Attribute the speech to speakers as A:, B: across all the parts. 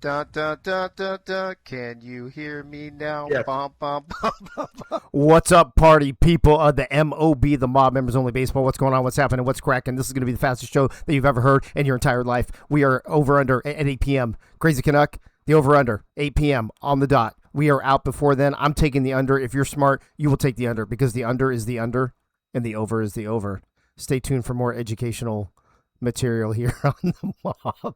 A: Dun, dun, dun, dun, dun. Can you hear me now?
B: Yeah.
A: Bum, bum, bum, bum, bum. What's up, party people of the MOB, the Mob Members Only Baseball? What's going on? What's happening? What's cracking? This is going to be the fastest show that you've ever heard in your entire life. We are over under at 8 p.m. Crazy Canuck, the over under, 8 p.m. on the dot. We are out before then. I'm taking the under. If you're smart, you will take the under because the under is the under and the over is the over. Stay tuned for more educational material here on the Mob.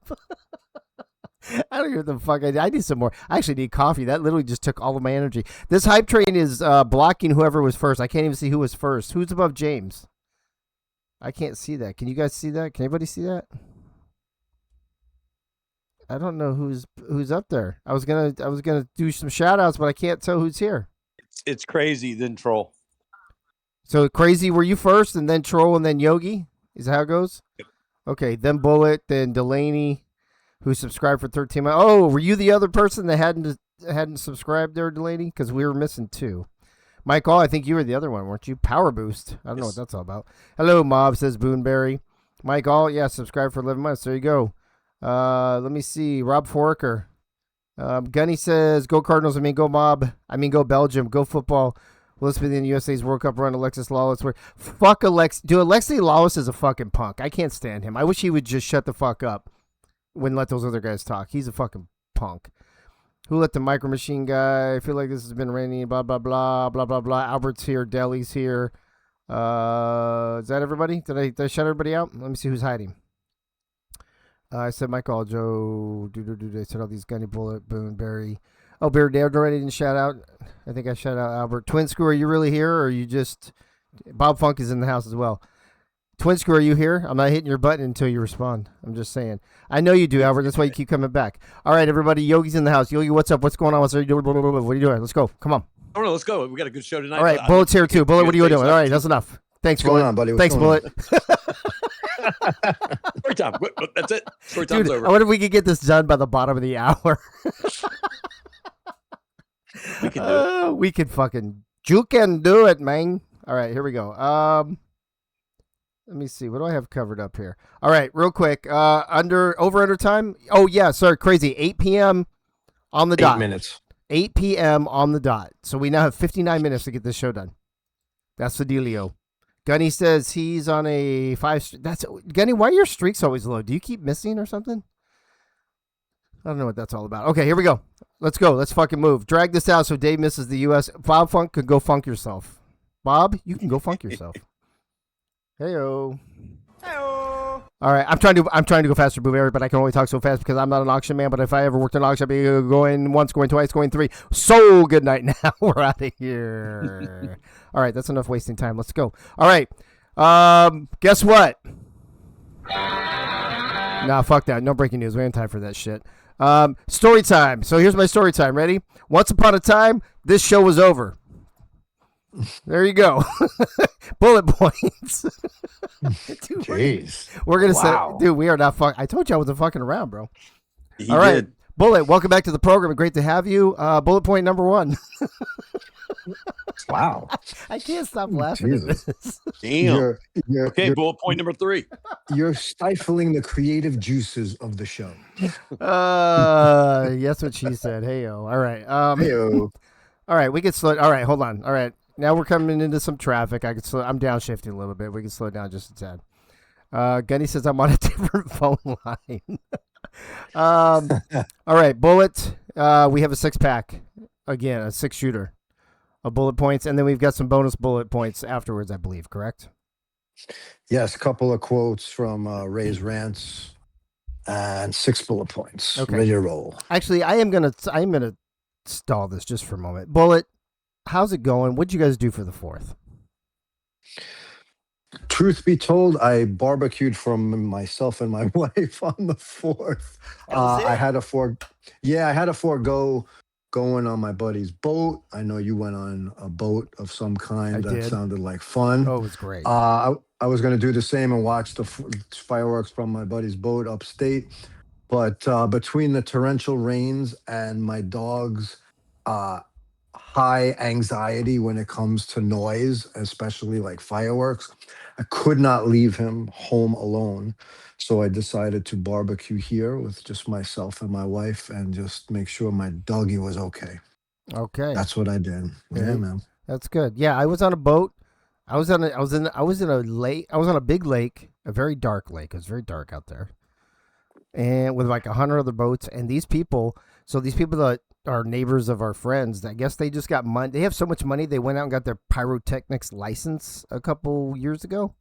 A: I don't hear the fuck. I need some more. I actually need coffee. That literally just took all of my energy. This hype train is blocking whoever was first. I can't even see who was first. Who's above James? I can't see that. Can you guys see that? Can anybody see that? I don't know who's up there. I was gonna do some shout outs, but I can't tell who's here.
B: It's crazy, then troll.
A: So Crazy, were you first, and then Troll, and then Yogi? Is that how it goes?
B: Yep.
A: Okay, then Bullet, then Delaney, who subscribed for 13 months. Oh, were you the other person that hadn't subscribed there, Delaney? Because we were missing two. Michael, I think you were the other one, weren't you? Power Boost. I don't know what that's all about. Hello, Mob, says Boonberry. Michael, yeah, subscribe for 11 months. There you go. Let me see. Rob Forker. Gunny says, go Cardinals. I mean, go Mob. I mean, go Belgium. Go football. Will this be the USA's World Cup run? Alexis Lawless. Fuck Alex. Dude, Alexis Lawless is a fucking punk. I can't stand him. I wish he would just shut the fuck up when let those other guys talk. He's a fucking punk. Who let the Micro Machine guy? I feel like this has been raining. Blah, blah, blah, blah, blah, blah. Albert's here. Deli's here. Is that everybody? Did I shut everybody out? Let me see who's hiding. I said Michael, Joe, I said all these Gunny, Bullet, Boone, Barry. Oh, Bear Dad already didn't shout out. I think I shout out Albert. Twin Screw, are you really here, or are you just... Bob Funk is in the house as well. Twin Screw, are you here? I'm not hitting your button until you respond. I'm just saying. I know you do, Albert. That's why you keep coming back. All right, everybody. Yogi's in the house. Yogi, what's up? What's going on? What are you doing? What are you doing? Let's go. Come on.
B: Oh, no, let's go. We got a good show tonight.
A: All right, Bullet's here too. Bullet, what are you doing? All right, that's enough. Thanks, Bullet.
C: What's going on, buddy?
A: Thanks, Bullet.
B: Story time. That's it. Story time's
A: Dude,
B: over.
A: I wonder if we could get this done by the bottom of the hour.
B: We can do it.
A: We can fucking... You can do it, man. All right, here we go. Let me see. What do I have covered up here? All right, real quick. Over time. Oh, yeah, sorry, Crazy. 8 p.m. on the dot.
C: 8 minutes.
A: 8 p.m. on the dot. So we now have 59 minutes to get this show done. That's the dealio. Gunny says he's on a 5. That's Gunny. Why are your streaks always low? Do you keep missing or something? I don't know what that's all about. Okay, here we go. Let's go. Let's fucking move. Drag this out so Dave misses the U.S. Bob Funk could go funk yourself. Bob, you can go funk yourself. Heyo. Heyo. All right, I'm trying to go faster, Booberry, but I can only talk so fast because I'm not an auction man. But if I ever worked an auction, I'd be going once, going twice, going three. So good night now. We're out of here. All right, that's enough wasting time. Let's go. All right. Guess what? Nah, fuck that. No breaking news. We ain't time for that shit. Story time. So here's my story time. Ready? Once upon a time, this show was over. There you go. Bullet points. Dude,
C: Jeez.
A: we're gonna
C: Wow.
A: say, dude, we are not fuck. I told you I wasn't fucking around, bro.
B: He
A: All right,
B: did.
A: Bullet, welcome back to the program. Great to have you. Bullet point number 1.
C: Wow.
A: I can't stop laughing
C: Jesus.
A: at this.
B: Damn. Okay,
C: You're,
B: bullet point number 3.
C: you're stifling the creative juices of the show.
A: Yes, what she said. Hey-o. All right.
C: Heyo.
A: All right, we can slow. All right, hold on. All right, now we're coming into some traffic. I'm downshifting a little bit. We can slow down just a tad. Gunny says I'm on a different phone line. All right, Bullet. We have a 6-pack again, a 6-shooter of bullet points, and then we've got some bonus bullet points afterwards, I believe. Correct?
C: Yes, a couple of quotes from Ray's rants and 6 bullet points.
A: Okay.
C: Ready to roll.
A: Actually, I'm gonna stall this just for a moment. Bullet, how's it going? What'd you guys do for the 4th?
C: Truth be told, I barbecued for myself and my wife on the 4th. I had a forego going on my buddy's boat. I know you went on a boat of some kind.
A: I
C: That
A: did.
C: sounded like fun.
A: Oh, it was great.
C: I was going to do the same and watch the fireworks from my buddy's boat upstate. But between the torrential rains and my dogs high anxiety when it comes to noise, especially like fireworks. I could not leave him home alone. So I decided to barbecue here with just myself and my wife and just make sure my doggy was okay.
A: Okay.
C: That's what I did. Yeah, man.
A: That's good. Yeah, I was on a boat. I was in a lake. I was on a big lake, a very dark lake. It was very dark out there, and with like 100 other boats. And these people, that are neighbors of our friends, I guess they just got money. They have so much money, they went out and got their pyrotechnics license a couple years ago,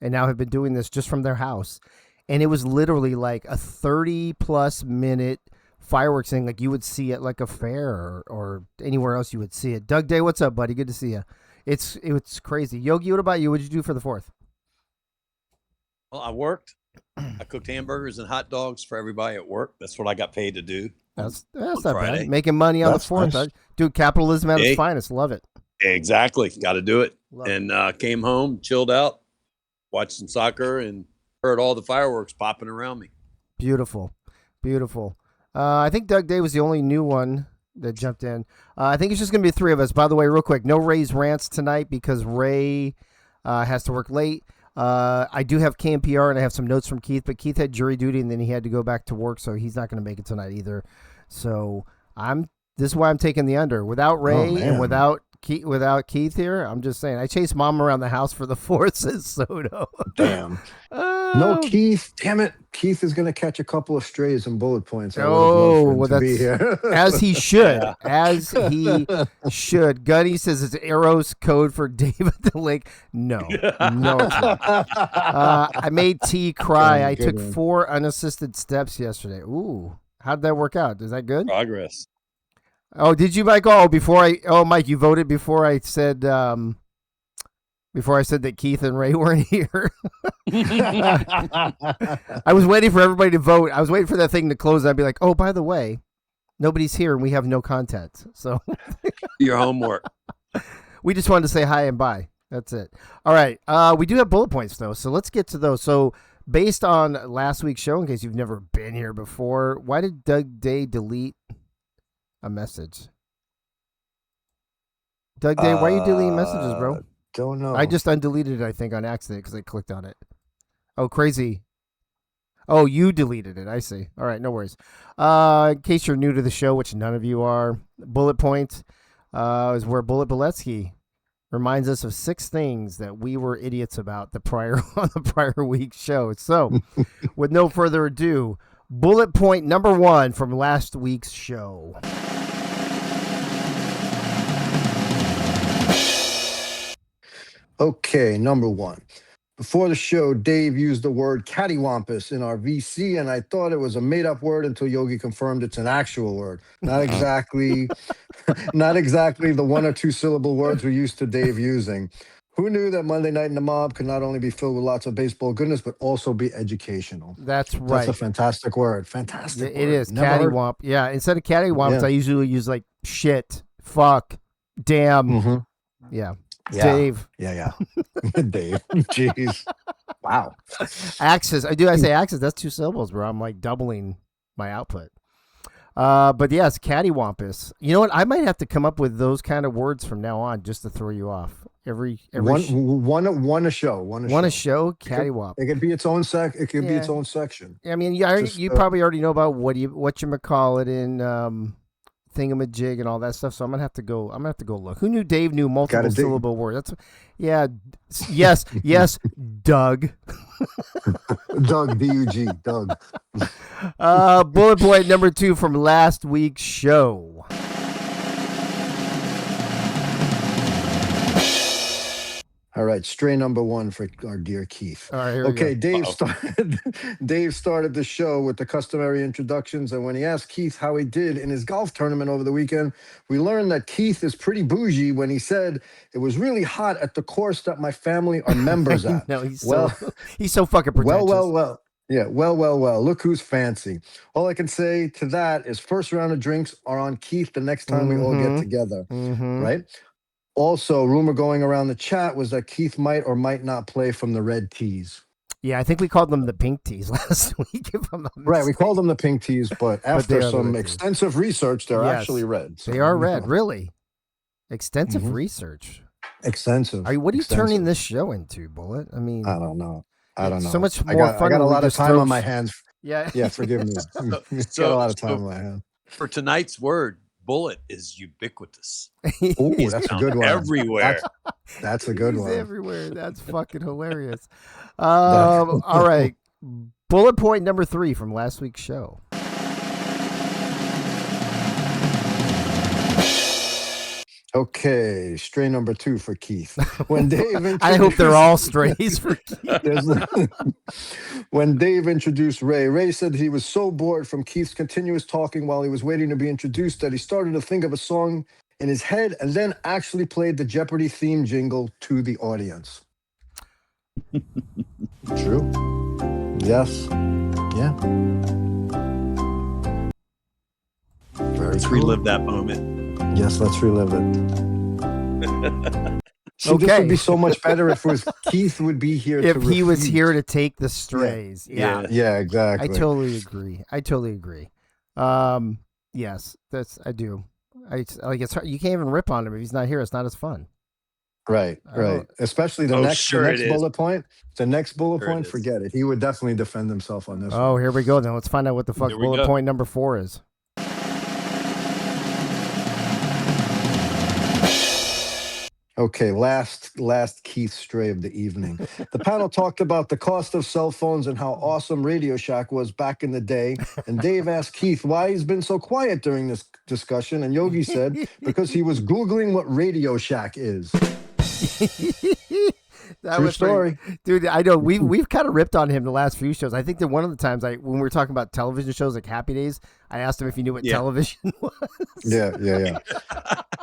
A: and now have been doing this just from their house. And it was literally like a 30-plus minute fireworks thing, like you would see at like a fair or anywhere else you would see it. Doug Day, what's up, buddy? Good to see you. It's crazy. Yogi, what about you? What did you do for the 4th?
B: Well, I worked. I cooked hamburgers and hot dogs for everybody at work. That's what I got paid to do.
A: That's
B: on
A: not
B: Friday.
A: bad. Making money on
C: That's
A: the 4th.
C: nice.
A: Dude, capitalism at its
B: Hey.
A: finest. Love it.
B: Exactly. Got to do it.
A: Love it.
B: And came home, chilled out, watched some soccer, and heard all the fireworks popping around me.
A: Beautiful. Beautiful. I think Doug Day was the only new one that jumped in. I think it's just going to be 3 of us. By the way, real quick, no Ray's rants tonight because Ray has to work late. I do have KMPR and I have some notes from Keith, but Keith had jury duty and then he had to go back to work, so he's not going to make it tonight either. So this is why I'm taking the under. Without Ray and without Keith here, I'm just saying. I chased Mom around the house for the 4th, says Soto.
C: Damn. No, Keith. Damn it. Keith is going to catch a couple of strays and bullet points. I would love for him to be here.
A: As he should. Yeah. As he should. Gunny says it's Arrow's code for David the Lake. No, it's not. I made T cry. I took 4 unassisted steps yesterday. Ooh. How'd that work out? Is that good?
B: Progress.
A: Oh, did you, Mike? Mike, you voted before I said that Keith and Ray weren't here. I was waiting for everybody to vote. I was waiting for that thing to close. I'd be like, oh, by the way, nobody's here and we have no content. So
B: your homework.
A: We just wanted to say hi and bye. That's it. All right. We do have bullet points though, so let's get to those. So based on last week's show, in case you've never been here before, why did Doug Day delete a message? Doug Day, why are you deleting messages, bro?
C: Don't know.
A: I just undeleted it, I think, on accident because I clicked on it. Oh, crazy. Oh, you deleted it. I see. All right, no worries. In case you're new to the show, which none of you are, bullet point is where Bullet Beletsky reminds us of 6 things that we were idiots about on the prior week's show. So, with no further ado, bullet point number 1 from last week's show.
C: Okay, number 1. Before the show, Dave used the word cattywampus in our VC, and I thought it was a made-up word until Yogi confirmed it's an actual word. Not exactly the 1 or 2 syllable words we're used to Dave using. Who knew that Monday Night in the Mob could not only be filled with lots of baseball goodness, but also be educational?
A: That's right.
C: That's a fantastic word. Fantastic
A: It
C: word.
A: is. Cattywomp. Yeah, instead of cattywomps, I usually use like shit, fuck, damn.
C: Mm-hmm.
A: Yeah.
C: Yeah.
A: Dave.
C: Yeah. Dave. Jeez. Wow.
A: Axis. I say axis. That's 2 syllables, bro. I'm like doubling my output. But yes, cattywampus. You know what? I might have to come up with those kind of words from now on just to throw you off. Every
C: one a show.
A: One a show. Cattywomp.
C: It could be its own It could be its own section.
A: I mean, you probably already know about what you call it in thingamajig and all that stuff. So I'm gonna have to go look. Who knew Dave knew multiple syllable words? Yes, Doug.
C: Doug, D-U-G, Doug.
A: Bullet point number 2 from last week's show.
C: All right, stray number 1 for our dear Keith.
A: All right, here
C: okay,
A: we go.
C: Dave started the show with the customary introductions, and when he asked Keith how he did in his golf tournament over the weekend, we learned that Keith is pretty bougie when he said it was really hot at the course that my family are members at.
A: No, he's so fucking pretentious.
C: Well. Yeah, well. Look who's fancy. All I can say to that is first round of drinks are on Keith the next time we all get together, right? Also, rumor going around the chat was that Keith might or might not play from the red tees.
A: Yeah, I think we called them the pink tees last week.
C: Right, we called them the pink tees, but after some extensive research, they're actually red.
A: So they are red, really? Extensive research.
C: Extensive.
A: What are you turning this show into, Bullet? I mean,
C: I don't know. I don't know.
A: So much more fun.
C: I got a
A: when we
C: lot of
A: just
C: time
A: throw
C: on my hands.
A: Yeah.
C: Yeah, forgive me. Got a lot of time on my hands.
B: For tonight's word, bullet is ubiquitous.
C: Ooh, that's a good one.
B: Everywhere.
C: That's a good
A: He's
C: one.
A: everywhere. That's fucking hilarious. All right. Bullet point number 3 from last week's show.
C: Okay, stray number 2 for Keith. When Dave
A: I hope they're all strays for Keith.
C: When Dave introduced Ray said he was so bored from Keith's continuous talking while he was waiting to be introduced that he started to think of a song in his head and then actually played the Jeopardy theme jingle to the audience. True. Yes. Yeah. Very
B: Let's
C: cool.
B: relive that moment.
C: Yes, let's relive it. See,
A: Okay.
C: This would be so much better if Keith would be here.
A: If he was
C: refute.
A: here to take the strays. Yeah.
C: Yeah, exactly.
A: I totally agree. Yes, I do. It's hard. You can't even rip on him if he's not here. It's not as fun.
C: Right. Especially the next bullet point. The next bullet point, forget it. He would definitely defend himself on this.
A: Oh, here we go. Then let's find out what the fuck bullet point number 4 is.
C: Okay, last Keith stray of the evening. The panel talked about the cost of cell phones and how awesome Radio Shack was back in the day. And Dave asked Keith why he's been so quiet during this discussion. And Yogi said, because he was Googling what Radio Shack is. True story.
A: Dude, I know we've kind of ripped on him the last few shows. I think that one of the times when we were talking about television shows like Happy Days, I asked him if he knew what television was.
C: Yeah.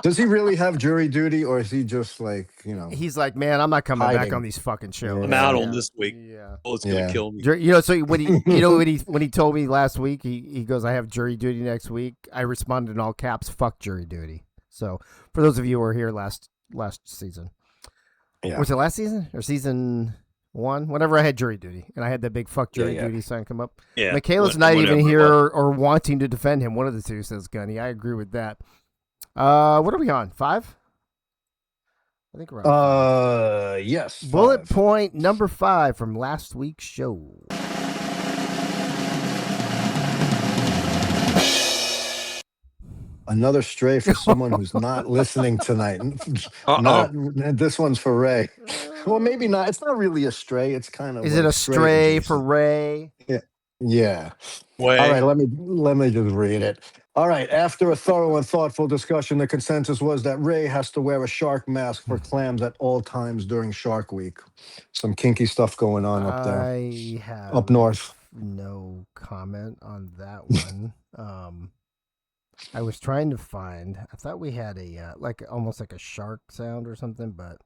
C: Does he really have jury duty, or is he just like,
A: He's like, man, I'm not coming back on these fucking shows.
B: I'm out on this week. Yeah. Oh, it's gonna kill me.
A: So when he told me last week, he goes, I have jury duty next week. I responded in all caps, fuck jury duty. So for those of you who were here last season. Yeah. Was it last season or season 1? Whenever I had jury duty and I had that big fuck jury duty sign come up. Yeah. Michaela's not even here or wanting to defend him. One of the two, says Gunny. I agree with that. What are we on? 5? I think we're on
C: 5. Yes.
A: Bullet point number 5 from last week's show.
C: Another stray for someone who's not listening tonight. This one's for Ray. Well, maybe not. It's not really a stray. It's kind of.
A: Is it a stray for Ray?
C: Yeah. All right. Let me just read it. All right. After a thorough and thoughtful discussion, the consensus was that Ray has to wear a shark mask for clams at all times during Shark Week. Some kinky stuff going on up there.
A: I have
C: up north.
A: No comment on that one. I was trying to find. I thought we had a almost like a shark sound or something, but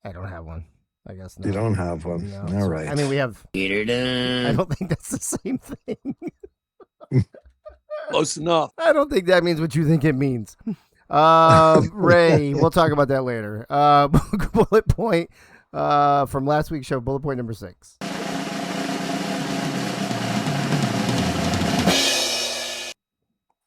A: I don't have one. I guess not.
C: You don't have one.
A: No.
C: All right.
A: I mean, we have. I don't think that's the same thing.
B: Close enough.
A: I don't think that means what you think it means. Ray, we'll talk about that later. Bullet point from last week's show. Bullet point number 6.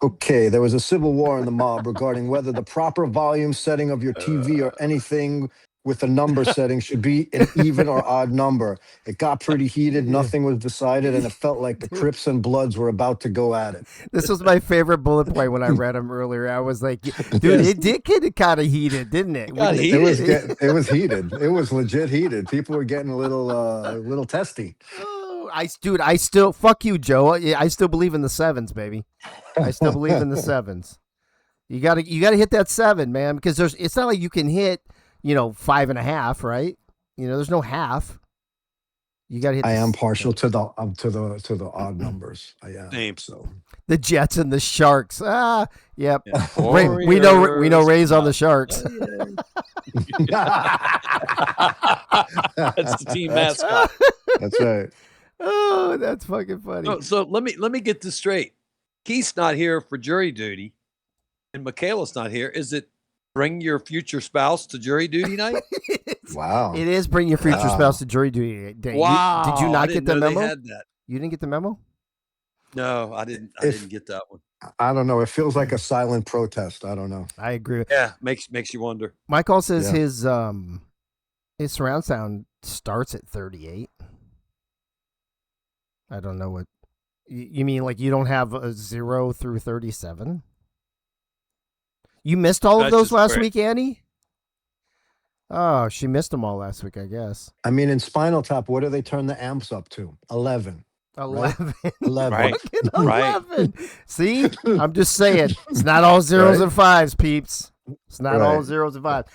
C: Okay, there was a civil war in the mob regarding whether the proper volume setting of your TV or anything with a number setting should be an even or odd number. It got pretty heated. Nothing was decided, and it felt like the Crips and Bloods were about to go at it.
A: This was my favorite bullet point when I read them earlier. I was like, dude, it did get kind of heated, didn't it?
C: It was heated. It was legit heated. People were getting a little testy.
A: I still fuck you, Joe. I still believe in the 7s, baby. I still believe in the 7s. You gotta hit that 7, man, because it's not like you can hit 5.5, right? There's no half. You gotta hit.
C: I am partial to the odd numbers. I am.
B: Same.
C: So
A: the Jets and the Sharks. Yep. Ray, we know Ray's on the Sharks.
B: That's the team mascot.
C: That's right.
A: Oh, that's fucking funny.
B: So let me get this straight. Keith's not here for jury duty, and Michaela's not here. Is it bring your future spouse to jury duty night?
C: Wow.
A: It is bring your future spouse to jury duty day.
B: Wow.
A: Did you not get the memo?
B: They had that.
A: You didn't get the memo?
B: No, I didn't. I didn't get that one.
C: I don't know. It feels like a silent protest. I don't know.
A: I agree.
B: Yeah, makes you wonder.
A: My call says
C: Yeah.
A: his surround sound starts at 38. I don't know what you mean. Like you don't have a 0 through 37. You missed all of
B: That's
A: those
B: just
A: last
B: great.
A: week, Annie. Oh, she missed them all last week, I guess.
C: I mean, in Spinal Tap, what do they turn the amps up to? 11.
A: 11.
C: 11.
B: Right.
A: Fucking
B: Right.
A: 11. See, I'm just saying, it's not all zeros
C: Right.
A: and fives, peeps. It's not all
C: Right.
A: zeros and fives.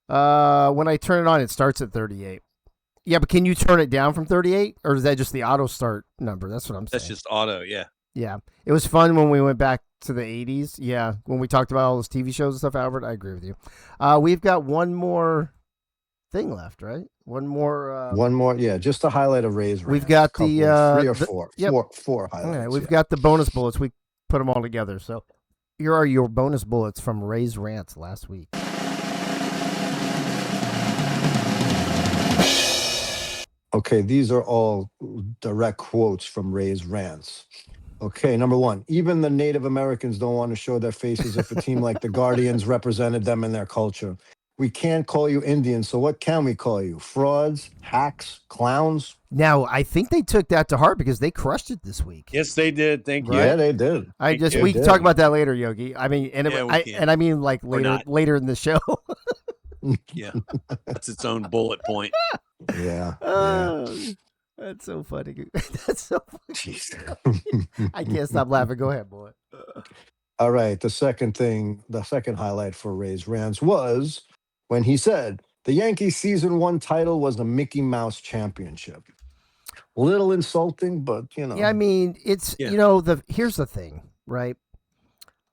A: When I turn it on, it starts at 38. Yeah, but can you turn it down from 38, or is that just the auto start number? That's what I'm saying.
B: That's just auto. Yeah.
A: Yeah, it was fun when we went back to the 80s. Yeah, when we talked about all those TV shows and stuff, Albert, I agree with you. We've got one more thing left, right? One more.
C: One more. Yeah, just to highlight a raise.
A: We've
C: rant.
A: got
C: Couple,
A: the,
C: 3 or
A: the-
C: 4.
A: yep.
C: Four highlights.
A: Okay, we've
C: yeah.
A: got the bonus bullets. We put them all together. So here are your bonus bullets from Ray's rants last week.
C: Okay, these are all direct quotes from Ray's rants. Okay, number 1. Even the Native Americans don't want to show their faces if a team like the Guardians represented them in their culture. We can't call you Indians, so what can we call you? Frauds, hacks, clowns?
A: Now, I think they took that to heart because they crushed it this week.
B: Yes, they did. Thank
A: Right.
B: you.
C: Yeah, they did.
A: We
C: They
A: can
C: did.
A: talk about that later, Yogi. I mean, and
B: Yeah, we can.
A: I mean like
B: Or
A: later in the show.
B: Yeah, that's its own bullet point.
C: Yeah.
A: Oh, that's so funny. That's so funny.
C: Jeez.
A: I can't stop laughing. Go ahead, boy.
C: All right. The second highlight for Ray's rants was when he said the Yankees season 1 title was a Mickey Mouse championship. Little insulting, but
A: Yeah, I mean, it's
B: Yeah.
A: here's the thing, right?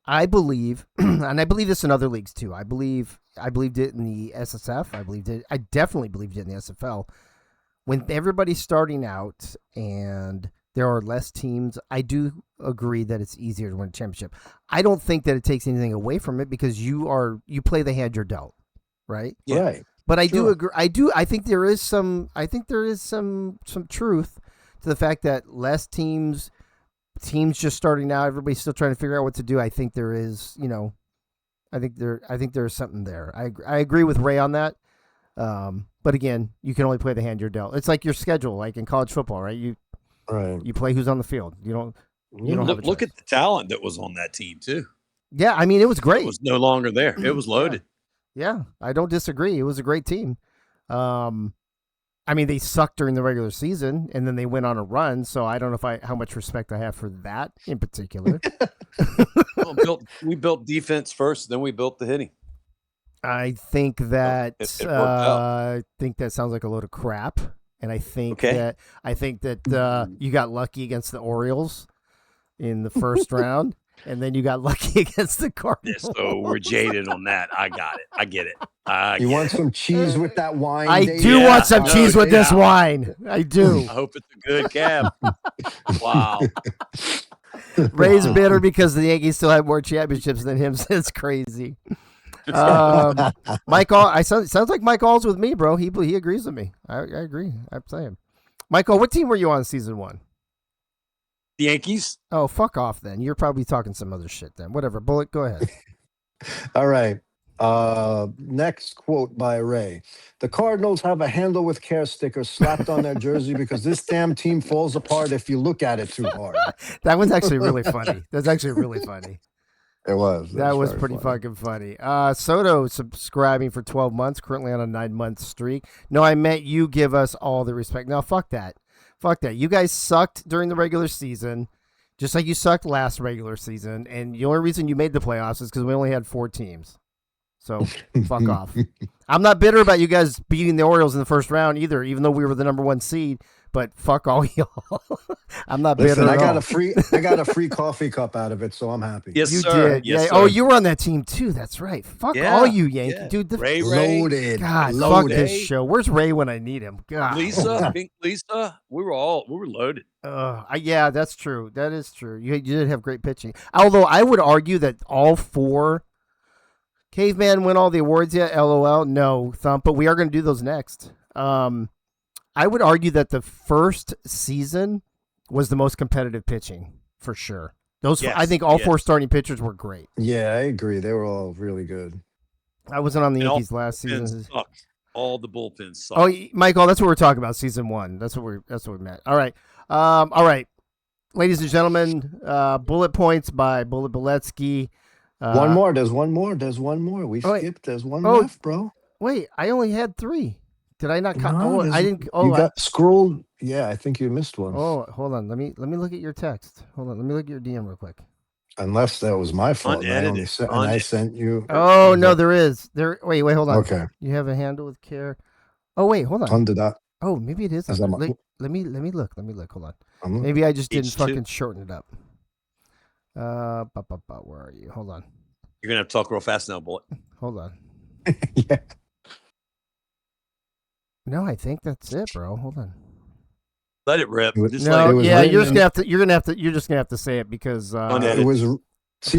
A: I believe, and I believe this in other leagues too. I believed it in the SSF. I definitely believed it in the SFL. When everybody's starting out and there are less teams, I do agree that it's easier to win a championship. I don't think that it takes anything away from it because you play the hand you're dealt, right?
B: Yeah.
C: Right.
A: But I do
C: Sure.
A: agree. I think there is some truth to the fact that less teams just starting out, everybody's still trying to figure out what to do. I think there is, I think there's something there. I agree with Ray on that. But again, you can only play the hand you're dealt. It's like your schedule, like in college football, right? You play who's on the field. You don't have a
B: Look
A: choice.
B: at the talent that was on that team too.
A: Yeah, I mean, it was great.
B: It was no longer there. It was loaded.
A: Yeah, I don't disagree. It was a great team. I mean, they sucked during the regular season, and then they went on a run. So I don't know how much respect I have for that in particular.
B: We built defense first, then we built the hitting.
A: I think that
B: It worked out.
A: I think that sounds like a load of crap, and I think
B: Okay.
A: that you got lucky against the Orioles in the first round, and then you got lucky against the Cardinals.
B: So we're jaded on that. I got it. I get it.
C: You want some cheese with that wine?
A: I
C: Dave?
A: do
B: Yeah,
A: want some
B: no
A: cheese with this
B: doubt.
A: wine. I do.
B: I hope it's a good cab. Wow.
A: Ray's bitter because the Yankees still have more championships than him. It's crazy. Mike, sounds like Mike All's with me, bro. He agrees with me. I agree. I'm saying, Michael, what team were you on season 1?
B: The Yankees.
A: Oh, fuck off then. You're probably talking some other shit then. Whatever. Bullet, go ahead.
C: All right. Next quote by Ray. The Cardinals have a handle with care sticker slapped on their jersey because this damn team falls apart if you look at it too hard.
A: That one's actually really funny. That's actually really funny.
C: It was.
A: That was
C: very
A: pretty
C: funny.
A: fucking funny. Soto subscribing for 12 months, currently on a 9-month streak. No, I meant you give us all the respect. No, fuck that. Fuck that. You guys sucked during the regular season, just like you sucked last regular season. And the only reason you made the playoffs is because we only had 4 teams. So fuck off. I'm not bitter about you guys beating the Orioles in the first round either, even though we were the number 1 seed. But fuck all y'all. I'm not bitter.
C: Listen,
A: at
C: I got
A: all.
C: a free coffee cup out of it, so I'm happy.
B: Yes,
A: You
B: sir.
A: did.
B: Yes,
A: yeah.
B: sir.
A: Oh, you were on that team too. That's right. Fuck
B: Yeah,
A: all you Yankee
B: yeah.
A: dude.
B: Ray.
C: Loaded.
A: God, fuck
C: loaded.
A: this show. Where's Ray when I need him? God.
B: Lisa, Pink Lisa. We were loaded.
A: Yeah, that's true. That is true. You did have great pitching. Although I would argue that all 4 Caveman win all the awards yet. LOL. No, Thump. But we are going to do those next. I would argue that the first season was the most competitive pitching for sure. Those
B: Yes,
A: I think all
B: yes.
A: 4 starting pitchers were great.
C: Yeah, I agree. They were all really good.
A: I wasn't on the
B: And all
A: Yankees last
B: bullpens
A: season.
B: sucked. All the bullpens sucked.
A: Oh, Michael, that's what we're talking about. Season 1. That's what we meant. All right. All right, ladies and gentlemen. Bullet points by Bullet Beletsky.
C: One more. There's one more. There's one more. We skipped. There's one left, bro.
A: Wait, I only had 3. Did I not?
C: No,
A: I didn't. Oh,
C: you got scrolled. Yeah, I think you missed one.
A: Oh, hold on. Let me look at your text. Hold on. Let me look at your DM real quick.
C: Unless that was my fault. I sent you.
A: Oh no, there is. Wait, hold on.
C: Okay.
A: You have a handle with care. Oh wait, hold on.
C: Under that.
A: Oh, maybe it is.
C: Is
A: Let
C: that
A: me look. Hold on.
C: I'm
A: Maybe I just didn't
B: H2.
A: fucking shorten it up. Where are you? Hold on.
B: You're gonna have to talk real fast now, Bullet.
A: Hold on.
C: Yeah.
A: No, I think that's it, bro. Hold on.
B: Let it rip.
C: It
B: Just
A: No,
B: let it
A: yeah,
C: written
A: you're just
C: in-
A: gonna have to. You're just gonna have to say it because.
B: Unedited.
C: It was. See,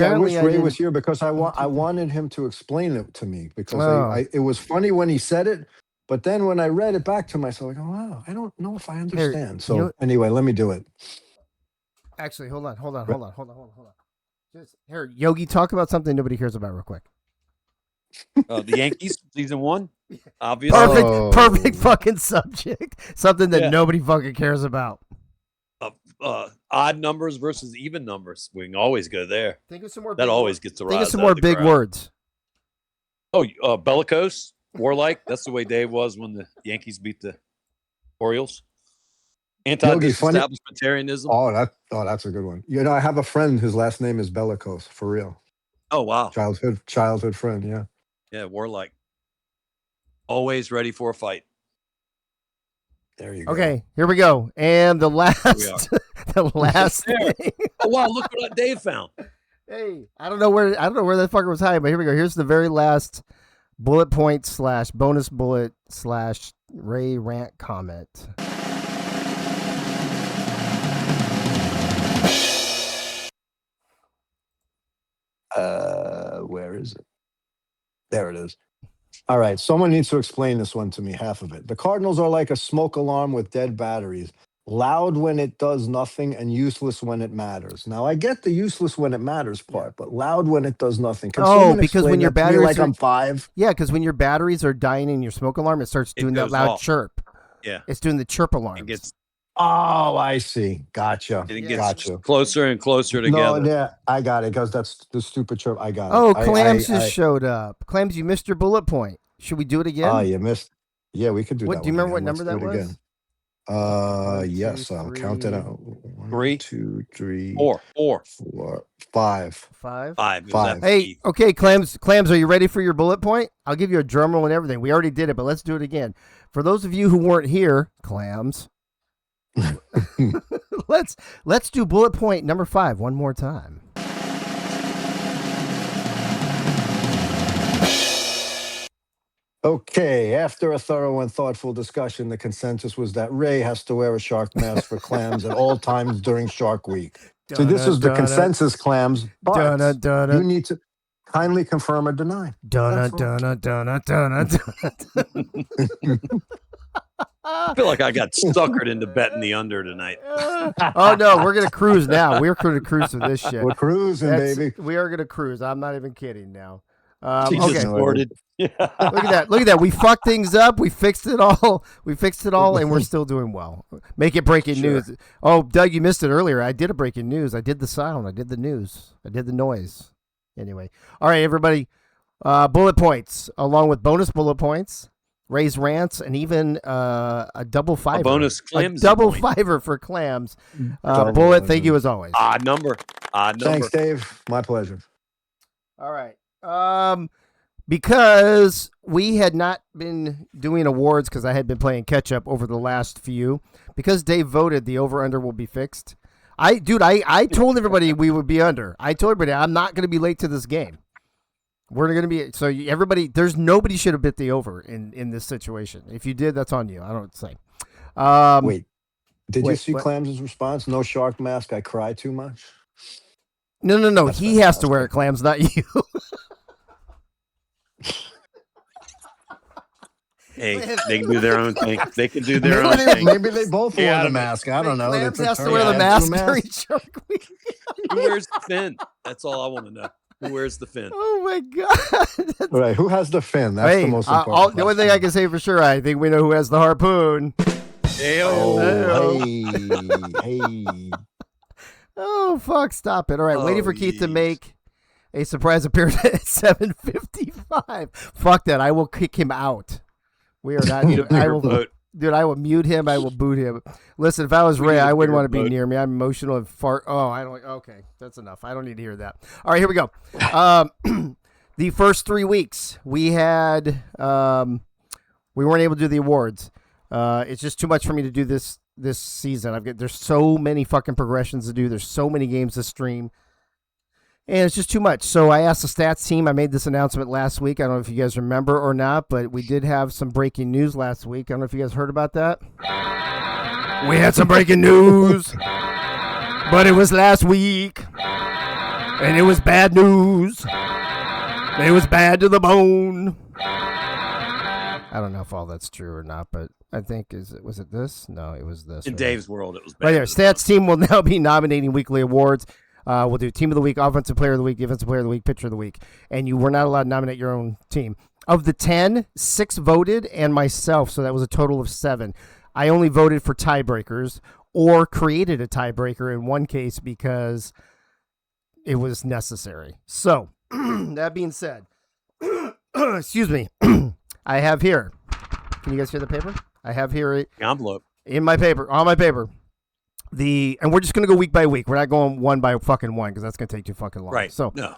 C: I wish
A: Apparently I
C: Ray
A: didn't-
C: was here because I wanted him to explain it to me because
A: Oh.
C: it was funny when he said it, but then when I read it back to myself, I go, wow, I don't know if I understand. So
A: you know-
C: anyway, let me do it.
A: Actually, hold on. Just here, Yogi, talk about something nobody cares about real quick.
B: the Yankees season 1. Obviously.
A: Perfect fucking subject. Something that
B: Yeah.
A: nobody fucking cares about.
B: Odd numbers versus even numbers. We can always go there.
A: Think of some more.
B: That always gets a rise.
A: Think of some
B: out
A: more
B: the
A: big
B: crowd.
A: words.
B: Oh, bellicose, warlike. That's the way Dave was when the Yankees beat the Orioles. Anti-disestablishmentarianism.
C: That's a good one. You know, I have a friend whose last name is Bellicose, for real.
B: Oh wow.
C: Childhood friend, yeah.
B: Yeah, warlike. Always ready for a fight.
C: There you go.
A: Okay, here we go. And the last, the last
B: There.
A: thing.
B: Oh wow, look what Dave found.
A: Hey, I don't know where that fucker was hiding, but here we go. Here's the very last bullet point / bonus bullet / Ray rant comment.
C: Where is it? There it is. All right. Someone needs to explain this one to me, half of it. The Cardinals are like a smoke alarm with dead batteries. Loud when it does nothing and useless when it matters. Now, I get the useless when it matters part, but loud when it does nothing. Can someone
A: because
C: explain
A: when your
C: that to me
A: batteries
C: like I'm 5?
A: Yeah, because when your batteries are dying in your smoke alarm, it starts doing that
B: goes
A: loud
B: off.
A: chirp.
B: Yeah.
A: It's doing the chirp alarm.
B: It gets
C: Oh, I see. Gotcha.
B: gets closer and closer together.
C: No, yeah, I got it because that's the stupid chirp. I got it.
A: Oh, Clams just showed up. Clams, you missed your bullet point. Should we do it again?
C: Oh, you missed. Yeah, we could do that.
A: Do you remember what
C: again.
A: number
C: Let's
A: that
C: do it
A: was?
C: again.
A: 1,
C: Yes,
A: 2,
C: I'll count it
A: 3,
C: out. 1,
B: Three.
C: 2, 3,
B: Four.
C: 4, 5.
A: 5.
B: 5. It was
C: Five.
B: after
A: Hey,
B: Keith.
A: okay, Clams, are you ready for your bullet point? I'll give you a drum roll and everything. We already did it, but let's do it again. For those of you who weren't here, Clams, let's do bullet point number 5 one more time.
C: Okay, after a thorough and thoughtful discussion, the consensus was that Ray has to wear a shark mask for Clams at all times during Shark Week. So this is the consensus, Clams, but you need to kindly confirm or deny.
A: Donna.
B: I feel like I got suckered into betting the under tonight.
A: Oh no, we're gonna cruise now. We're gonna cruise through this shit.
C: We're cruising, baby.
A: We are gonna cruise. I'm not even kidding now.
B: She
A: Okay.
B: just snorted.
A: Look at that. We fucked things up. We fixed it all. And we're still doing well. Make it breaking news. Oh, Doug, you missed it earlier. I did a breaking news. I did the sound. I did the news. I did the noise. Anyway. All right, everybody. Bullet points, along with bonus bullet points, Ray's rants, and even a double fiver.
B: A bonus Clams.
A: double fiver for Clams. Bullet, thank you as always.
B: Odd number.
C: Thanks, Dave. My pleasure.
A: All right. Because we had not been doing awards because I had been playing catch up over the last few. Because Dave voted, the over under will be fixed. I told everybody we would be under. I told everybody I'm not going to be late to this game. We're going to be everybody. There's nobody should have bit the over in this situation. If you did, that's on you. I don't say.
C: Wait, did you see Clams' response? No shark mask. I cry too much.
A: No.
C: That's
A: He has to wear it, Clams, not you.
D: Hey, they can do their own thing. They can do their own
C: Maybe
D: thing.
C: maybe they both
D: Stay
C: wore
D: out
C: the
D: of it.
C: mask. I don't know. They
A: Clams
C: took
A: has to
C: turns.
A: wear the
C: Yeah,
A: mask
C: two masks.
A: during Shark Week.
B: Who wears the fin? That's all I want to know. Who wears the fin?
A: Oh my god! That's-
C: Right. Who has the fin? That's
A: hey,
C: the most important.
A: the only thing I can say for sure, I think we know who has the harpoon.
C: Oh, hey.
A: Oh fuck! Stop it! All right, waiting for Keith to
B: yeesh.
A: make a surprise appearance at 7:55. Fuck that! I will kick him out. We are not. I will,
B: Vote.
A: dude. I will mute him. I will boot him. Listen, if I was
B: We
A: Ray,
B: need a
A: I wouldn't
B: bigger
A: want to be
B: vote.
A: near me. I'm emotional and fart. Oh, I don't. Okay, that's enough. I don't need to hear that. All right, here we go. The first 3 weeks we had, we weren't able to do the awards. It's just too much for me to do this season. There's so many fucking progressions to do. There's so many games to stream. And it's just too much. So I asked the stats team. I made this announcement last week. I don't know if you guys remember or not, but we did have some breaking news last week. I don't know if you guys heard about that. We had some breaking news, but it was last week, and it was bad news. It was bad to the bone. I don't know if all that's true or not, but I think was it this? No, it was this.
B: In
A: right
B: Dave's world, it was bad.
A: right there. Stats team will now be nominating weekly awards. We'll do Team of the Week, Offensive Player of the Week, Defensive Player of the Week, Pitcher of the Week, and you were not allowed to nominate your own team. Of the 10, 6 voted, and myself, so that was a total of 7. I only voted for tiebreakers or created a tiebreaker in one case because it was necessary. So, that being said, excuse me, I have here. Can you guys hear the paper? I have here
B: Envelope.
A: on my paper. And we're just gonna go week by week. We're not going one by fucking one because that's gonna take too fucking long.
B: Right.
A: So,
B: No.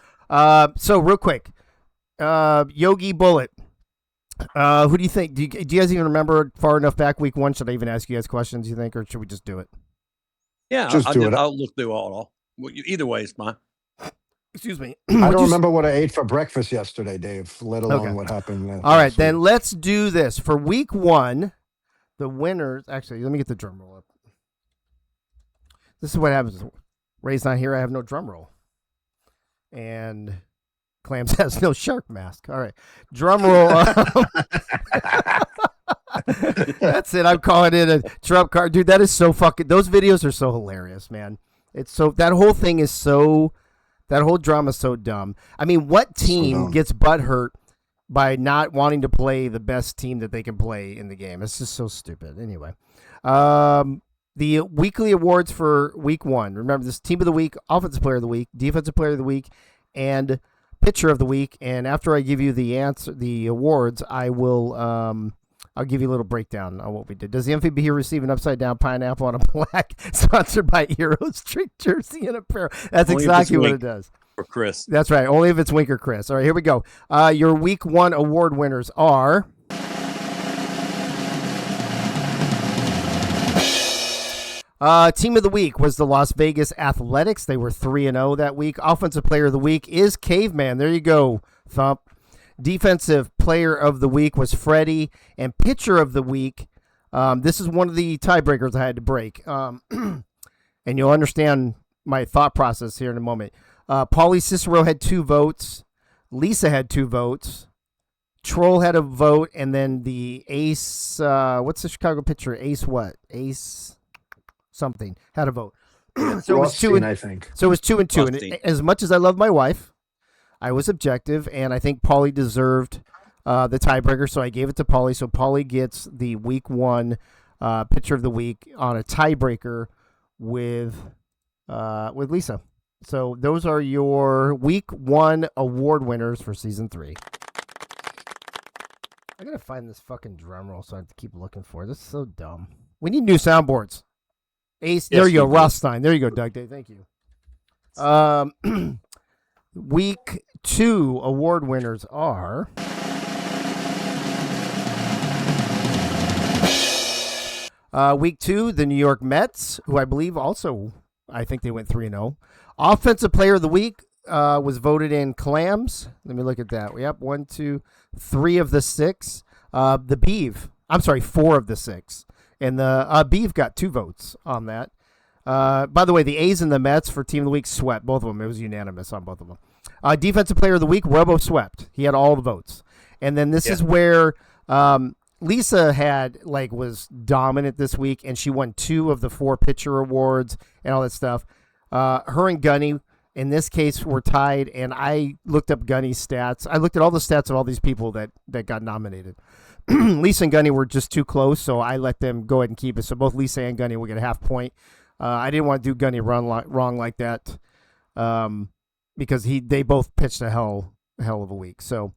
A: so real quick, Yogi Bullet. Who do you think? Do you guys even remember far enough back week 1? Should I even ask you guys questions? You think, or should we just do it?
B: Yeah,
C: Just do it.
B: I'll look through all. Well, either way, it's fine.
A: Excuse me.
C: I don't remember what I ate for breakfast yesterday, Dave, let alone
A: Okay.
C: what happened.
A: All right, then let's do this. For week 1, the winners. Actually, let me get the drum roll up. This is what happens. Ray's not here. I have no drum roll. And Clams has no shark mask. All right. Drum roll. That's it. I'm calling it a trump card. Dude, that is so fucking. Those videos are so hilarious, man. It's so. That whole thing is so. That whole drama is so dumb. I mean, what team gets butthurt by not wanting to play the best team that they can play in the game? It's just so stupid. Anyway. The weekly awards for week 1. Remember, this Team of the Week, Offensive Player of the Week, Defensive Player of the Week, and Pitcher of the Week. And after I give you the awards, I will I'll give you a little breakdown on what we did. Does the MVP here receive an upside down pineapple on a black, sponsored by Heroes trick jersey and a pair? That's
B: Only if
A: exactly
B: it's
A: what
B: Wink
A: it does.
B: For Chris.
A: That's right. Only if it's Wink or Chris. All right, here we go. Your week 1 award winners are. Team of the Week was the Las Vegas Athletics. They were 3-0 that week. Offensive Player of the Week is Caveman. There you go, Thump. Defensive Player of the Week was Freddie. And Pitcher of the Week, this is one of the tiebreakers I had to break. And you'll understand my thought process here in a moment. Paulie Cicero had 2 votes. Lisa had 2 votes. Troll had a vote. And then the Ace, what's the Chicago pitcher? Ace what? Ace something had a vote. So it was 2 and
C: I think.
A: So it was 2 and 2. And
B: Rothstein.
A: as much as I love my wife, I was objective, and I think Paulie deserved the tiebreaker, so I gave it to Paulie. So Paulie gets the week 1 pitcher of the week on a tiebreaker with Lisa. So those are your week 1 award winners for season 3. I gotta find this fucking drum roll, so I have to keep looking for it. This is so dumb. We need new soundboards. Ace, there
B: Yes,
A: you go,
B: we do.
A: Rothstein. There you go, Doug Day. Thank you. Week 2 award winners are. Week 2, the New York Mets, who I believe also, I think they went 3-0. Offensive Player of the Week was voted in Clams. Let me look at that. Yep, 1, 2, 3 of the 6. The Beeve. I'm sorry, 4 of the 6. And the Beeve got 2 votes on that. By the way, the A's and the Mets for Team of the Week swept both of them. It was unanimous on both of them. Defensive Player of the Week, Robo swept. He had all the votes. And then this is where Lisa was dominant this week, and she won 2 of the 4 pitcher awards and all that stuff. Her and Gunny, in this case, were tied, and I looked up Gunny's stats. I looked at all the stats of all these people that got nominated. Lisa and Gunny were just too close, so I let them go ahead and keep it. So both Lisa and Gunny will get a half point. I didn't want to do Gunny wrong like that, because they both pitched a hell of a week. So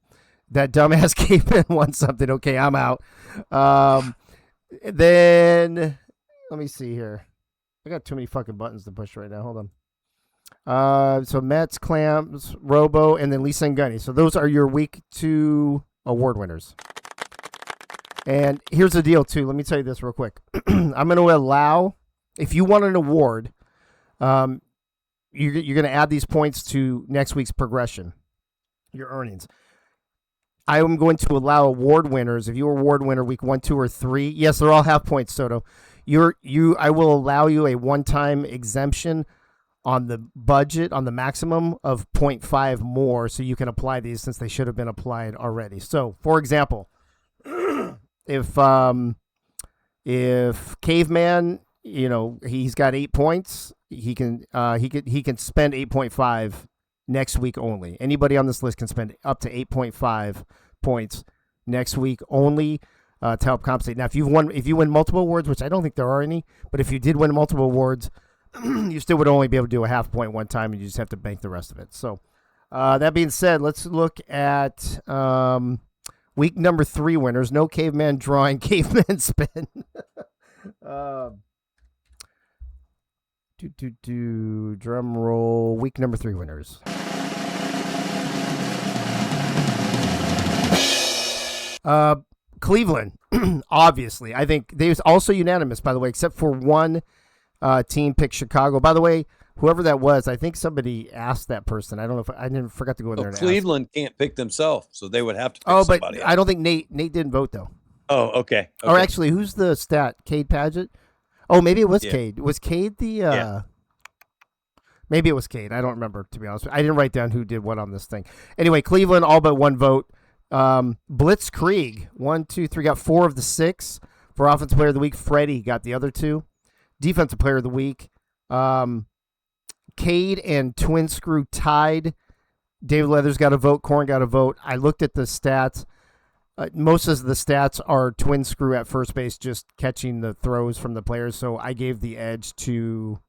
A: that dumbass caveman won something. Okay, I'm out. Then let me see here. I got too many fucking buttons to push right now. Hold on. So Mets, Clams, Robo, and then Lisa and Gunny. So those are your week 2 award winners. And here's the deal, too. Let me tell you this real quick. I'm going to allow, if you want an award, you're going to add these points to next week's progression, your earnings. I am going to allow award winners. If you're award winner week 1, 2, or 3, yes, they're all half points, Soto. I will allow you a one-time exemption on the budget, on the maximum of 0.5 more, so you can apply these since they should have been applied already. So, for example, if Caveman, he's got 8 points, he can spend 8.5 next week only. Anybody on this list can spend up to 8.5 points next week only to help compensate. Now, if you win multiple awards, which I don't think there are any, but if you did win multiple awards, you still would only be able to do a half point one time, and you just have to bank the rest of it. So, that being said, let's look at week number 3 winners. No caveman drawing, caveman spin. Drum roll. Week number 3 winners. Cleveland, obviously. I think they was also unanimous, by the way, except for one team picked Chicago. By the way, whoever that was, I think somebody asked that person. I don't know if I didn't forgot to go in there and
B: Cleveland ask. Can't pick themselves, so they would have to pick somebody else.
A: I don't think Nate didn't vote, though.
B: Oh, okay.
A: Or actually, who's the stat? Cade Paget? Oh, maybe it was Cade. Was Cade the...
B: Yeah.
A: Maybe it was Cade. I don't remember, to be honest. I didn't write down who did what on this thing. Anyway, Cleveland, all but one vote. Blitzkrieg, 1, 2, 3, got 4 of the 6 for Offensive Player of the Week. Freddie got the other 2. Defensive Player of the Week. Cade and Twin Screw tied. David Leathers got a vote. Corn got a vote. I looked at the stats. Most of the stats are Twin Screw at first base, just catching the throws from the players. So I gave the edge to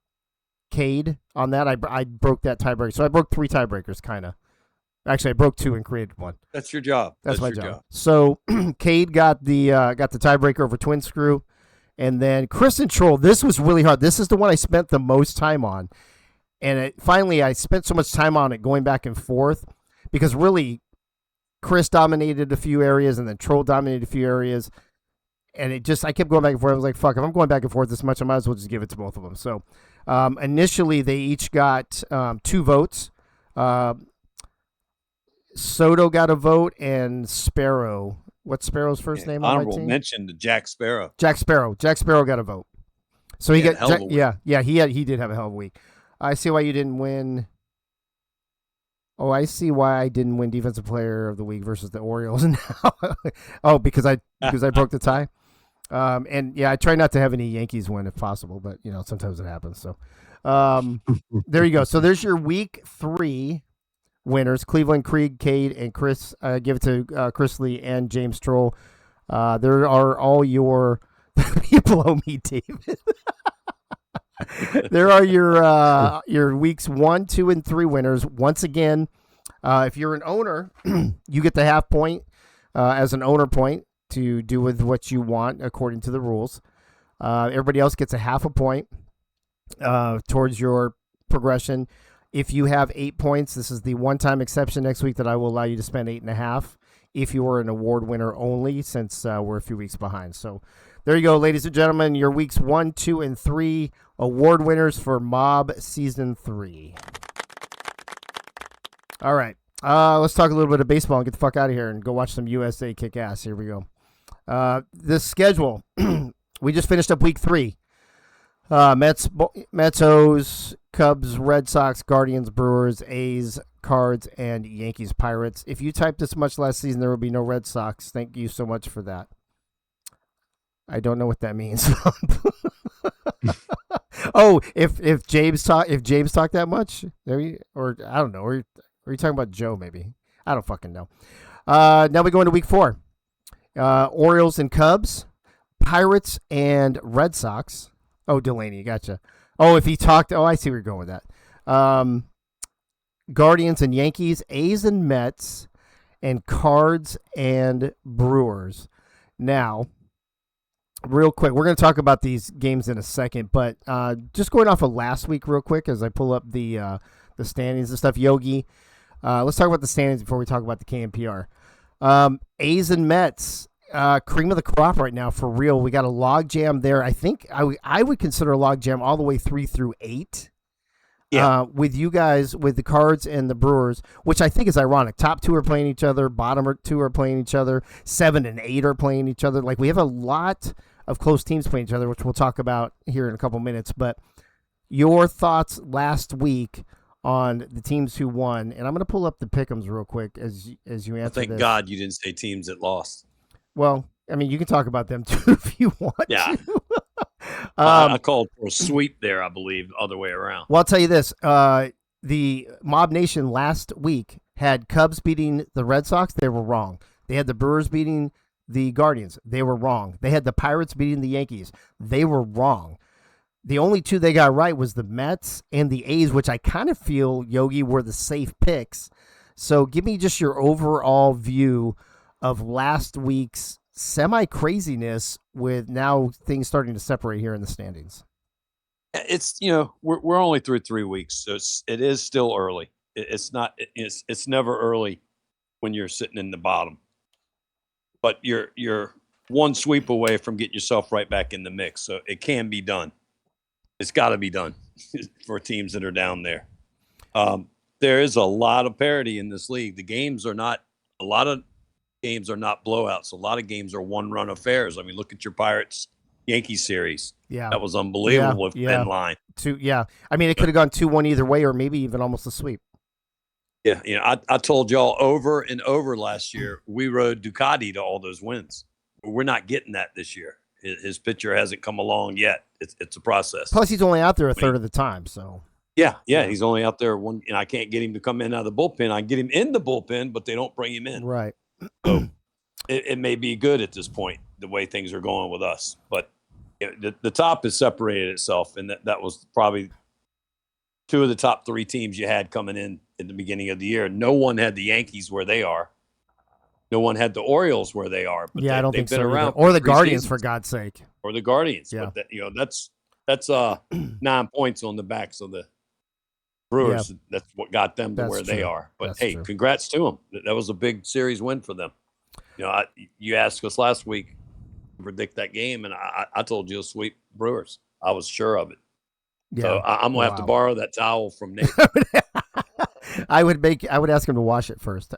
A: Cade on that. I broke that tiebreaker. So I broke 3 tiebreakers, kind of. Actually, I broke 2 and created 1.
B: That's your job.
A: That's my job. So Cade got the tiebreaker over Twin Screw. And then Chris and Troll, this was really hard. This is the one I spent the most time on. And finally, I spent so much time on it going back and forth because really Chris dominated a few areas and then Troll dominated a few areas. And I kept going back and forth. I was like, fuck, if I'm going back and forth this much, I might as well just give it to both of them. So initially, they each got 2 votes. Soto got a vote and Sparrow. What's Sparrow's first name?
B: Honorable mention to Jack Sparrow.
A: Jack Sparrow got a vote. So he got he did have a hell of a week. I see why you didn't win. Oh, I see why I didn't win Defensive Player of the Week versus the Orioles now. Oh, because I broke the tie. And yeah, I try not to have any Yankees win if possible, but sometimes it happens. So there you go. So there's your week 3 winners: Cleveland, Krieg, Cade, and Chris. Give it to Chris Lee and James Troll. There are all your people owe me, David. There are your weeks 1, 2, and 3 winners. Once again, if you're an owner, you get the half point as an owner point to do with what you want according to the rules. Everybody else gets a half a point towards your progression. If you have 8 points, this is the one-time exception next week that I will allow you to spend 8.5 if you are an award winner only, since we're a few weeks behind. So there you go, ladies and gentlemen, your weeks 1, 2, and 3 award winners for Mob Season 3. All right, let's talk a little bit of baseball and get the fuck out of here and go watch some USA kick ass. Here we go. The schedule. We just finished up week 3. Mets, O's, Cubs, Red Sox, Guardians, Brewers, A's, Cards, and Yankees, Pirates. If you typed this much last season, there will be no Red Sox. Thank you so much for that. I don't know what that means. Oh, if James talked that much, or I don't know, or are you talking about Joe? Maybe I don't fucking know. Now we go into week 4. Orioles and Cubs, Pirates and Red Sox. Oh, Delaney, gotcha. Oh, if he talked, I see where you're going with that. Guardians and Yankees, A's and Mets, and Cards and Brewers. Now, real quick, we're going to talk about these games in a second, but just going off of last week real quick as I pull up the standings and stuff. Yogi, let's talk about the standings before we talk about the KNPR. A's and Mets, cream of the crop right now for real. We got a log jam there. I think I would consider a log jam all the way 3 through 8.
B: Yeah.
A: With you guys, with the Cards and the Brewers, which I think is ironic. Top 2 are playing each other. Bottom 2 are playing each other. 7 and 8 are playing each other. Like, we have a lot of close teams playing each other, which we'll talk about here in a couple minutes. But your thoughts last week on the teams who won, and I'm going to pull up the pick'ems real quick as you answer.
B: Thank God you didn't say teams that lost.
A: Well, I mean, you can talk about them too if you want.
B: Yeah.
A: To.
B: I called for a sweep there, I believe, other way around.
A: Well, I'll tell you this. The Mob Nation last week had Cubs beating the Red Sox. They were wrong. They had the Brewers beating the Guardians. They were wrong. They had the Pirates beating the Yankees. They were wrong. The only 2 they got right was the Mets and the A's, which I kind of feel, Yogi, were the safe picks. So give me just your overall view of last week's semi-craziness with now things starting to separate here in the standings.
B: It's, we're only through 3 weeks, so it is still early. It's never early when you're sitting in the bottom, but you're one sweep away from getting yourself right back in the mix. So it can be done. It's got to be done for teams that are down there. There is a lot of parity in this league. A lot of games are not blowouts. A lot of games are one-run affairs. I mean, look at your Pirates Yankees series.
A: Yeah,
B: that was unbelievable with pen line.
A: I mean, it could have gone 2-1 either way, or maybe even almost a sweep.
B: Yeah, I told y'all over and over last year we rode Ducati to all those wins. We're not getting that this year. His pitcher hasn't come along yet. It's a process.
A: Plus, he's only out there a third of the time. So
B: yeah, he's only out there one. And I can't get him to come in out of the bullpen. I can get him in the bullpen, but they don't bring him in.
A: Right.
B: So it may be good at this point, the way things are going with us. But the top has separated itself, and that was probably 2 of the top 3 teams you had coming in the beginning of the year. No one had the Yankees where they are. No one had the Orioles where they are. But
A: I don't think
B: they've been
A: so.
B: around
A: Or the Guardians,
B: seasons.
A: for God's sake.
B: Or the Guardians.
A: Yeah.
B: But that's 9 points on the backs of the Brewers. Yeah. That's what got them to where they are. But hey, congrats to them. That was a big series win for them. You asked us last week to predict that game, and I told you to sweep Brewers. I was sure of it. Yeah. So I'm gonna have to borrow that towel from Nate.
A: I would ask him to wash it first.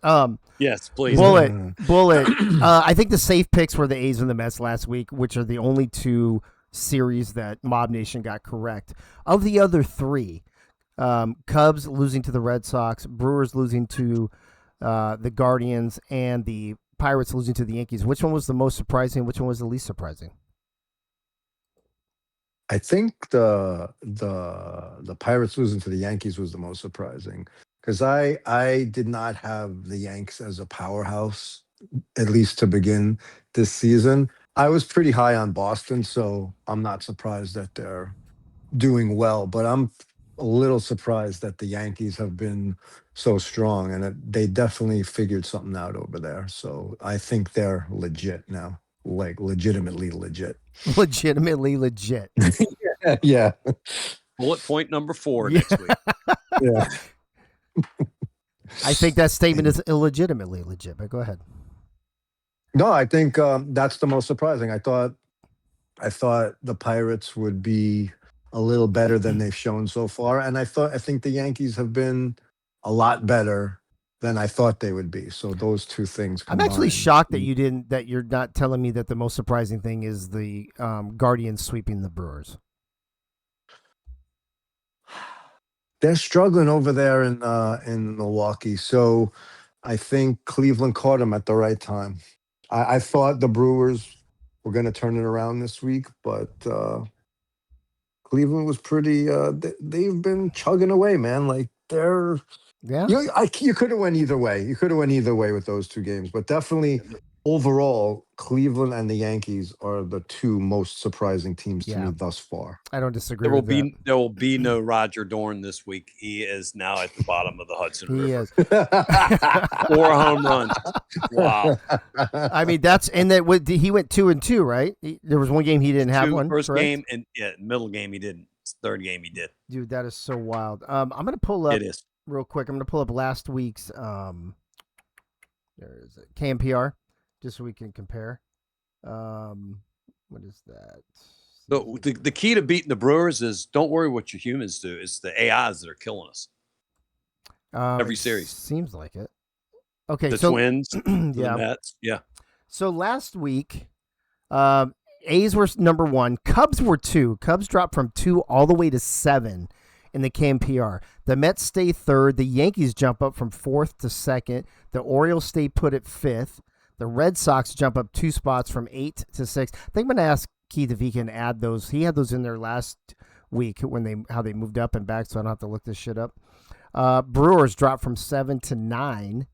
B: Yes, please.
A: Bullet. I think the safe picks were the A's and the Mets last week, which are the only 2 series that Mob Nation got correct. Of the other 3, Cubs losing to the Red Sox, Brewers losing to the Guardians, and the Pirates losing to the Yankees. Which one was the most surprising? Which one was the least surprising?
C: I think the Pirates losing to the Yankees was the most surprising, because I did not have the Yanks as a powerhouse, at least to begin this season. I was pretty high on Boston, so I'm not surprised that they're doing well, but I'm a little surprised that the Yankees have been so strong, and they definitely figured something out over there. So I think they're legit now, like legitimately legit.
A: Legitimately legit.
C: Yeah.
B: Bullet point number 4 next week.
C: Yeah.
A: I think that statement is illegitimately legit, but go ahead.
C: No, I think that's the most surprising. I thought the Pirates would be a little better than they've shown so far, and I think the Yankees have been a lot better than I thought they would be. So those 2 things combined.
A: I'm actually shocked that you're not telling me that the most surprising thing is the Guardians sweeping the Brewers.
C: They're struggling over there in Milwaukee, so I think Cleveland caught them at the right time. I thought the Brewers we're going to turn it around this week. But Cleveland was pretty. They've been chugging away, man. Like they're.
A: Yeah.
C: You could have went either way. You could have went either way with those two games, but definitely overall, Cleveland and the Yankees are the two most surprising teams to me thus far.
A: I don't disagree with that.
B: There will be no Roger Dorn this week. He is now at the bottom of the Hudson River.
A: Is.
B: 4 home runs. Wow.
A: I mean, he went 2-2, right? There was one game he didn't have one.
B: First
A: correct?
B: game and middle game he didn't. Third game he did.
A: Dude, that is so wild. I'm gonna pull up.
B: It is.
A: Real quick, I'm going to pull up last week's there is it, KMPR, just so we can compare. What is that?
B: So the key to beating the Brewers is don't worry what your humans do. It's the AIs that are killing us. Every series.
A: Seems like it. Okay,
B: the Twins, the
A: yeah.
B: Mets, yeah.
A: So last week, A's were number 1. Cubs were 2. Cubs dropped from 2 all the way to 7. In the KMPR. The Mets stay 3rd. The Yankees jump up from 4th to 2nd. The Orioles stay put at 5th. The Red Sox jump up 2 spots from 8th to 6th. I think I'm going to ask Keith if he can add those. He had those in there last week how they moved up and back, so I don't have to look this shit up. Brewers dropped from 7 to 9.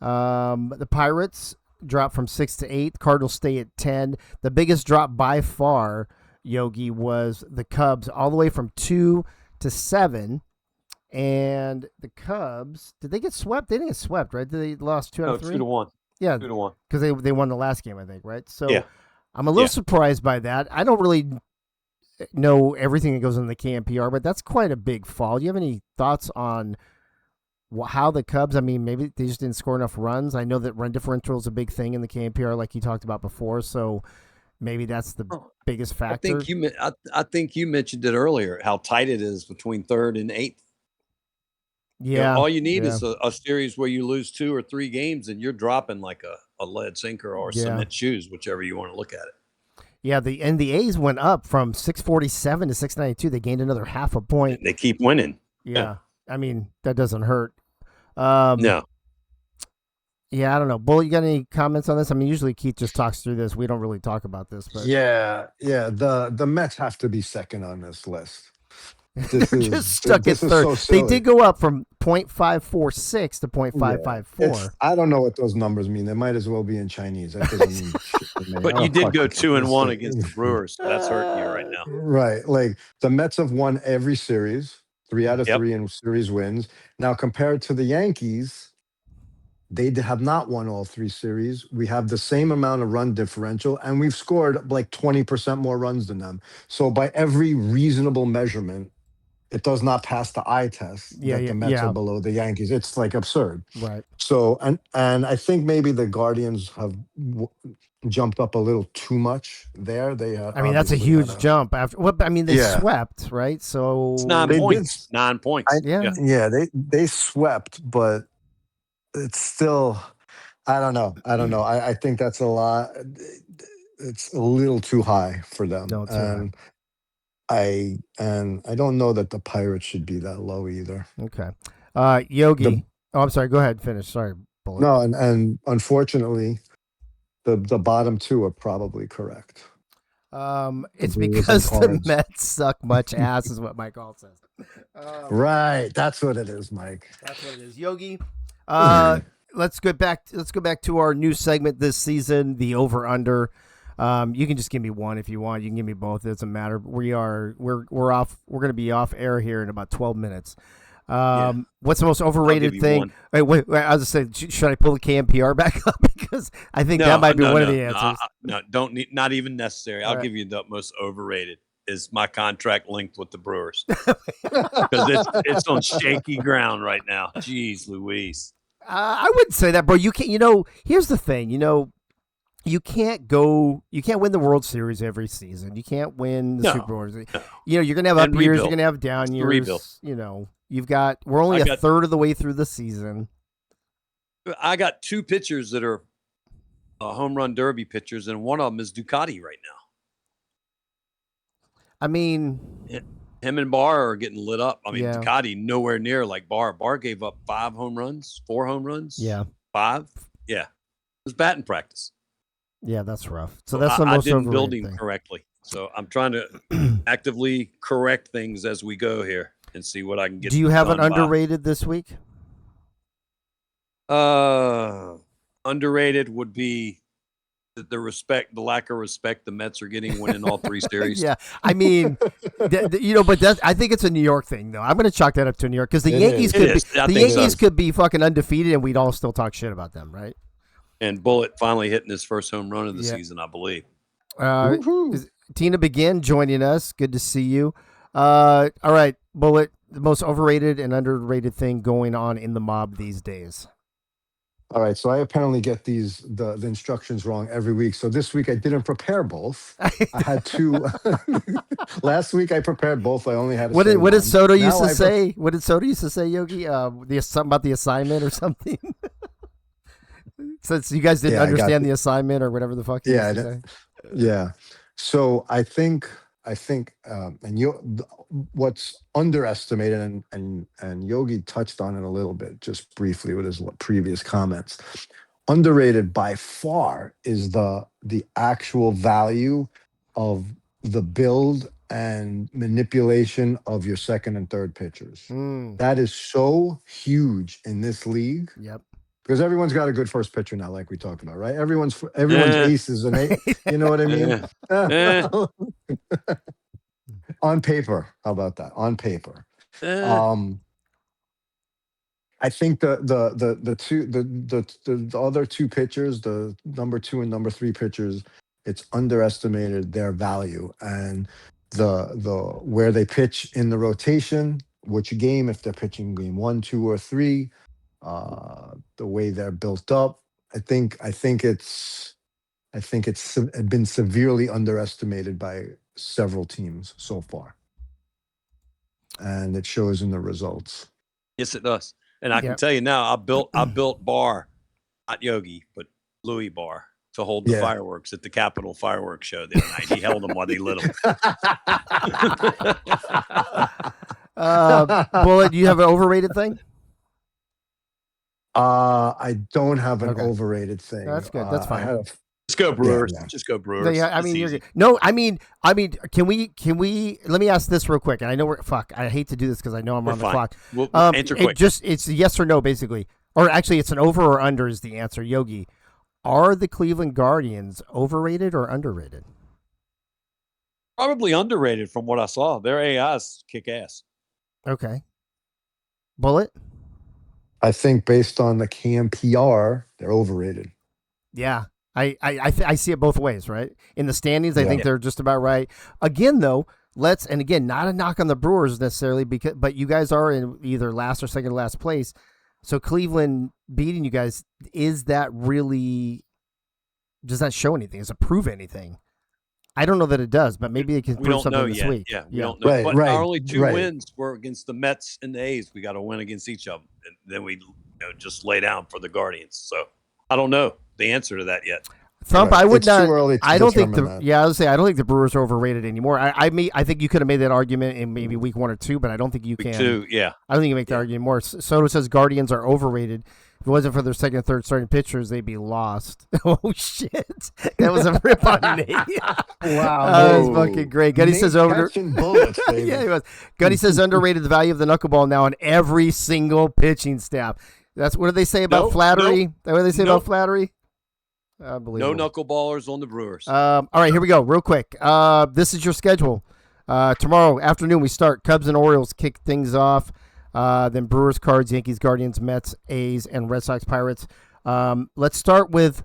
A: The Pirates dropped from 6 to 8. Cardinals stay at 10. The biggest drop by far, Yogi, was the Cubs, all the way from 2 to 7, and the Cubs, did they get swept? They didn't get swept, right? They lost 2 out of 3?
B: 2-1.
A: Yeah,
B: 2-1.
A: because they won the last game, I think, right? So
B: yeah.
A: I'm a little surprised by that. I don't really know everything that goes in the KMPR, but that's quite a big fall. Do you have any thoughts on how the Cubs, I mean, maybe they just didn't score enough runs? I know that run differential is a big thing in the KMPR, like you talked about before, so maybe that's the biggest factor.
B: I think you mentioned it earlier, how tight it is between 3rd and 8th.
A: Yeah.
B: All you need is a series where you lose 2 or 3 games and you're dropping like a lead sinker or cement shoes, whichever you want to look at it.
A: Yeah, the A's went up from 647 to 692. They gained another half a point.
B: They keep winning.
A: Yeah. I mean, that doesn't hurt.
B: No.
A: Yeah, I don't know. Bull, you got any comments on this? I mean, usually Keith just talks through this. We don't really talk about this, but
C: the Mets have to be second on this list.
A: They're just stuck at 3rd.
C: So
A: they did go up from 0.546 to 0.554.
C: I don't know what those numbers mean. They might as well be in Chinese. That doesn't mean shit to me.
B: But you did go 2-1 against the Brewers. So that's hurting you right now.
C: Right. Like the Mets have won every series, 3 out of 3 in series wins. Now compared to the Yankees, they have not won all 3 series. We have the same amount of run differential, and we've scored like 20% more runs than them. So by every reasonable measurement, it does not pass the eye test that the Mets are below the Yankees. It's like absurd.
A: Right.
C: So, and I think maybe the Guardians have jumped up a little too much there.
A: I mean, that's a huge jump. After, well, I mean, they swept, right? So
B: it's 9 points. 9 points.
C: They swept, but it's still, I don't know. I think that's a lot. It's a little too high for them.
A: No,
C: and I don't know that the Pirates should be that low either.
A: Okay. Yogi. I'm sorry. Go ahead. Finish. Sorry. Bullet.
C: No, and unfortunately, the bottom 2 are probably correct.
A: It's because the Mets suck much ass, is what Mike All says.
C: Right. That's what it is, Mike.
A: That's what it is. Yogi. Let's go back to our new segment this season, the over under. You can just give me one if you want. You can give me both. It doesn't matter. We're off. We're going to be off air here in about 12 minutes. What's the most overrated thing? Wait, I was just saying, should I pull the KMPR back up? Because I think that might be one of the answers.
B: No, not even necessary. I'll give you the most overrated is my contract linked with the Brewers. Because it's on shaky ground right now. Jeez Louise. I
A: wouldn't say that, bro. You can't, here's the thing, you can't win the World Series every season. You can't win the Super Bowl. No. You're going to have up years. You're going to have down years.
B: Rebuild.
A: We're only a third of the way through the season.
B: I got 2 pitchers that are home run derby pitchers, and one of them is Ducati right now.
A: I mean,
B: him and Barr are getting lit up. I mean, Ducati nowhere near like Barr. Barr gave up 4 home runs. Yeah. 5. Yeah. It was batting practice.
A: Yeah, that's rough. So that's the
B: I
A: most
B: didn't build
A: overrated
B: him
A: thing.
B: correctly. So I'm trying to actively correct things as we go here and see what I can get.
A: Do you have an
B: done
A: underrated this week?
B: Underrated would be the lack of respect the Mets are getting winning all three series.
A: Yeah, I mean, but I think it's a New York thing, though. I'm going to chalk that up to New York because the
C: It
A: Yankees
C: is.
A: could
B: It is. I
A: the
B: think
A: Yankees
B: so.
A: could be fucking undefeated and we'd all still talk shit about them, right?
B: And Bullitt finally hitting his first home run of the
A: Yeah.
B: season, I believe.
C: Woohoo.
A: Tina Begin joining us. Good to see you. All right, Bullet. The most overrated and underrated thing going on in the mob these days.
C: All right, so I apparently get the instructions wrong every week. So this week I didn't prepare both. I had two. Last week I prepared both. I only had to
A: What
C: say
A: did
C: one.
A: Soto used
C: Now
A: to say? What did Soto used to say, Yogi? Something about the assignment or something. Since you guys didn't
C: Yeah, I got
A: understand
C: it.
A: the assignment or whatever the fuck he
C: Yeah,
A: used to say.
C: Yeah. So I think, and what's underestimated, and Yogi touched on it a little bit just briefly with his previous comments. Underrated by far is the actual value of the build and manipulation of your second and third pitchers. That is so huge in this league.
A: Yep.
C: Because everyone's got a good first pitcher now, like we talked about, right? Everyone's ace is an ace. You know what I mean? On paper, how about that? On paper, I think the other two pitchers, the number 2 and number 3 pitchers, it's underestimated their value and the where they pitch in the rotation, which game, if they're pitching game 1, 2, or 3. The way they're built up. I think it's been severely underestimated by several teams so far, and it shows in the results.
B: Yes, it does. And I can tell you now, I built Barr, not Yogi, but Louis Barr, to hold the fireworks at the Capitol fireworks show the other night. He held them while they lit them.
A: Bullet, do you have an overrated thing?
C: I don't have an overrated thing.
A: That's good. That's fine.
B: Let's go Brewers. Just go Brewers.
A: Yeah, I mean, you're good. No, I mean, can we? Let me ask this real quick. And I know I hate to do this because I know I'm on the clock.
B: We'll answer quick.
A: It's yes or no, basically, or actually, it's an over or under is the answer. Yogi, are the Cleveland Guardians overrated or underrated?
B: Probably underrated from what I saw. Their AIs kick ass.
A: Okay. Bullet.
C: I think based on the KMPR, they're overrated.
A: Yeah. I see it both ways, right? In the standings, I think they're just about right. Again, though, not a knock on the Brewers necessarily, but you guys are in either last or second to last place. So Cleveland beating you guys, does that show anything? Does it prove anything? I don't know that it does, but maybe it can prove something this week.
B: Yeah, we don't know. But our only 2 wins were against the Mets and the A's. We got to win against each of them, and then we just lay down for the Guardians. So I don't know the answer to that yet.
A: Thump, I would not.
C: Too early to
A: I don't think
C: that.
A: I would say I don't think the Brewers are overrated anymore. I think you could have made that argument in maybe week 1 or 2, but I don't think you can.
B: 2, yeah.
A: I don't think you can make that argument more. Soto says Guardians are overrated. If it wasn't for their second and third starting pitchers, they'd be lost. Oh shit, that was a rip on Nate.
C: Wow,
A: that was fucking great. Gunny says
C: bullets, baby.
A: Yeah, he was. Gunny says underrated the value of the knuckleball now on every single pitching staff. That's what do they say about flattery? What do they say about flattery? Unbelievable.
B: No knuckleballers on the Brewers.
A: All right, here we go. Real quick. This is your schedule. Tomorrow afternoon we start. Cubs and Orioles kick things off. Then Brewers, Cards, Yankees, Guardians, Mets, A's, and Red Sox, Pirates. Let's start with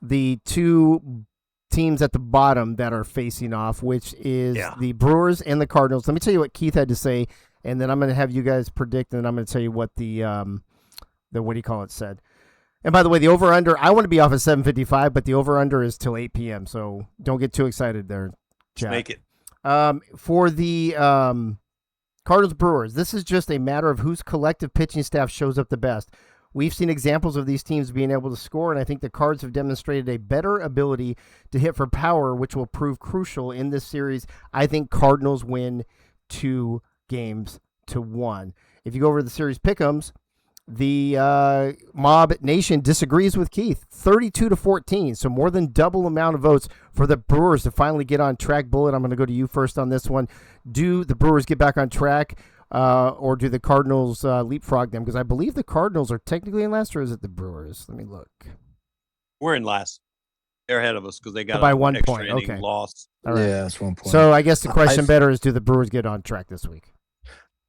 A: the 2 teams at the bottom that are facing off, which is the Brewers and the Cardinals. Let me tell you what Keith had to say, and then I'm going to have you guys predict, and then I'm going to tell you what the what do you call it said. And by the way, the over-under, I want to be off at 7:55, but the over-under is till 8 p.m., so don't get too excited there, Jack.
B: Make it.
A: For the Cardinals Brewers, this is just a matter of whose collective pitching staff shows up the best. We've seen examples of these teams being able to score, and I think the Cards have demonstrated a better ability to hit for power, which will prove crucial in this series. I think Cardinals win 2-1. If you go over the series pick'ems, The Mob Nation disagrees with Keith, 32-14. So more than double amount of votes for the Brewers to finally get on track. Bullet, I'm going to go to you first on this one. Do the Brewers get back on track, or do the Cardinals leapfrog them? Because I believe the Cardinals are technically in last, or is it the Brewers? Let me look.
B: We're in last. They're ahead of us because they got
A: by
B: a
A: 1
B: extra
A: point.
B: inning
A: Okay.
B: loss.
A: All right.
C: Yeah, that's 1 point.
A: So I guess the question better is, do the Brewers get on track this week?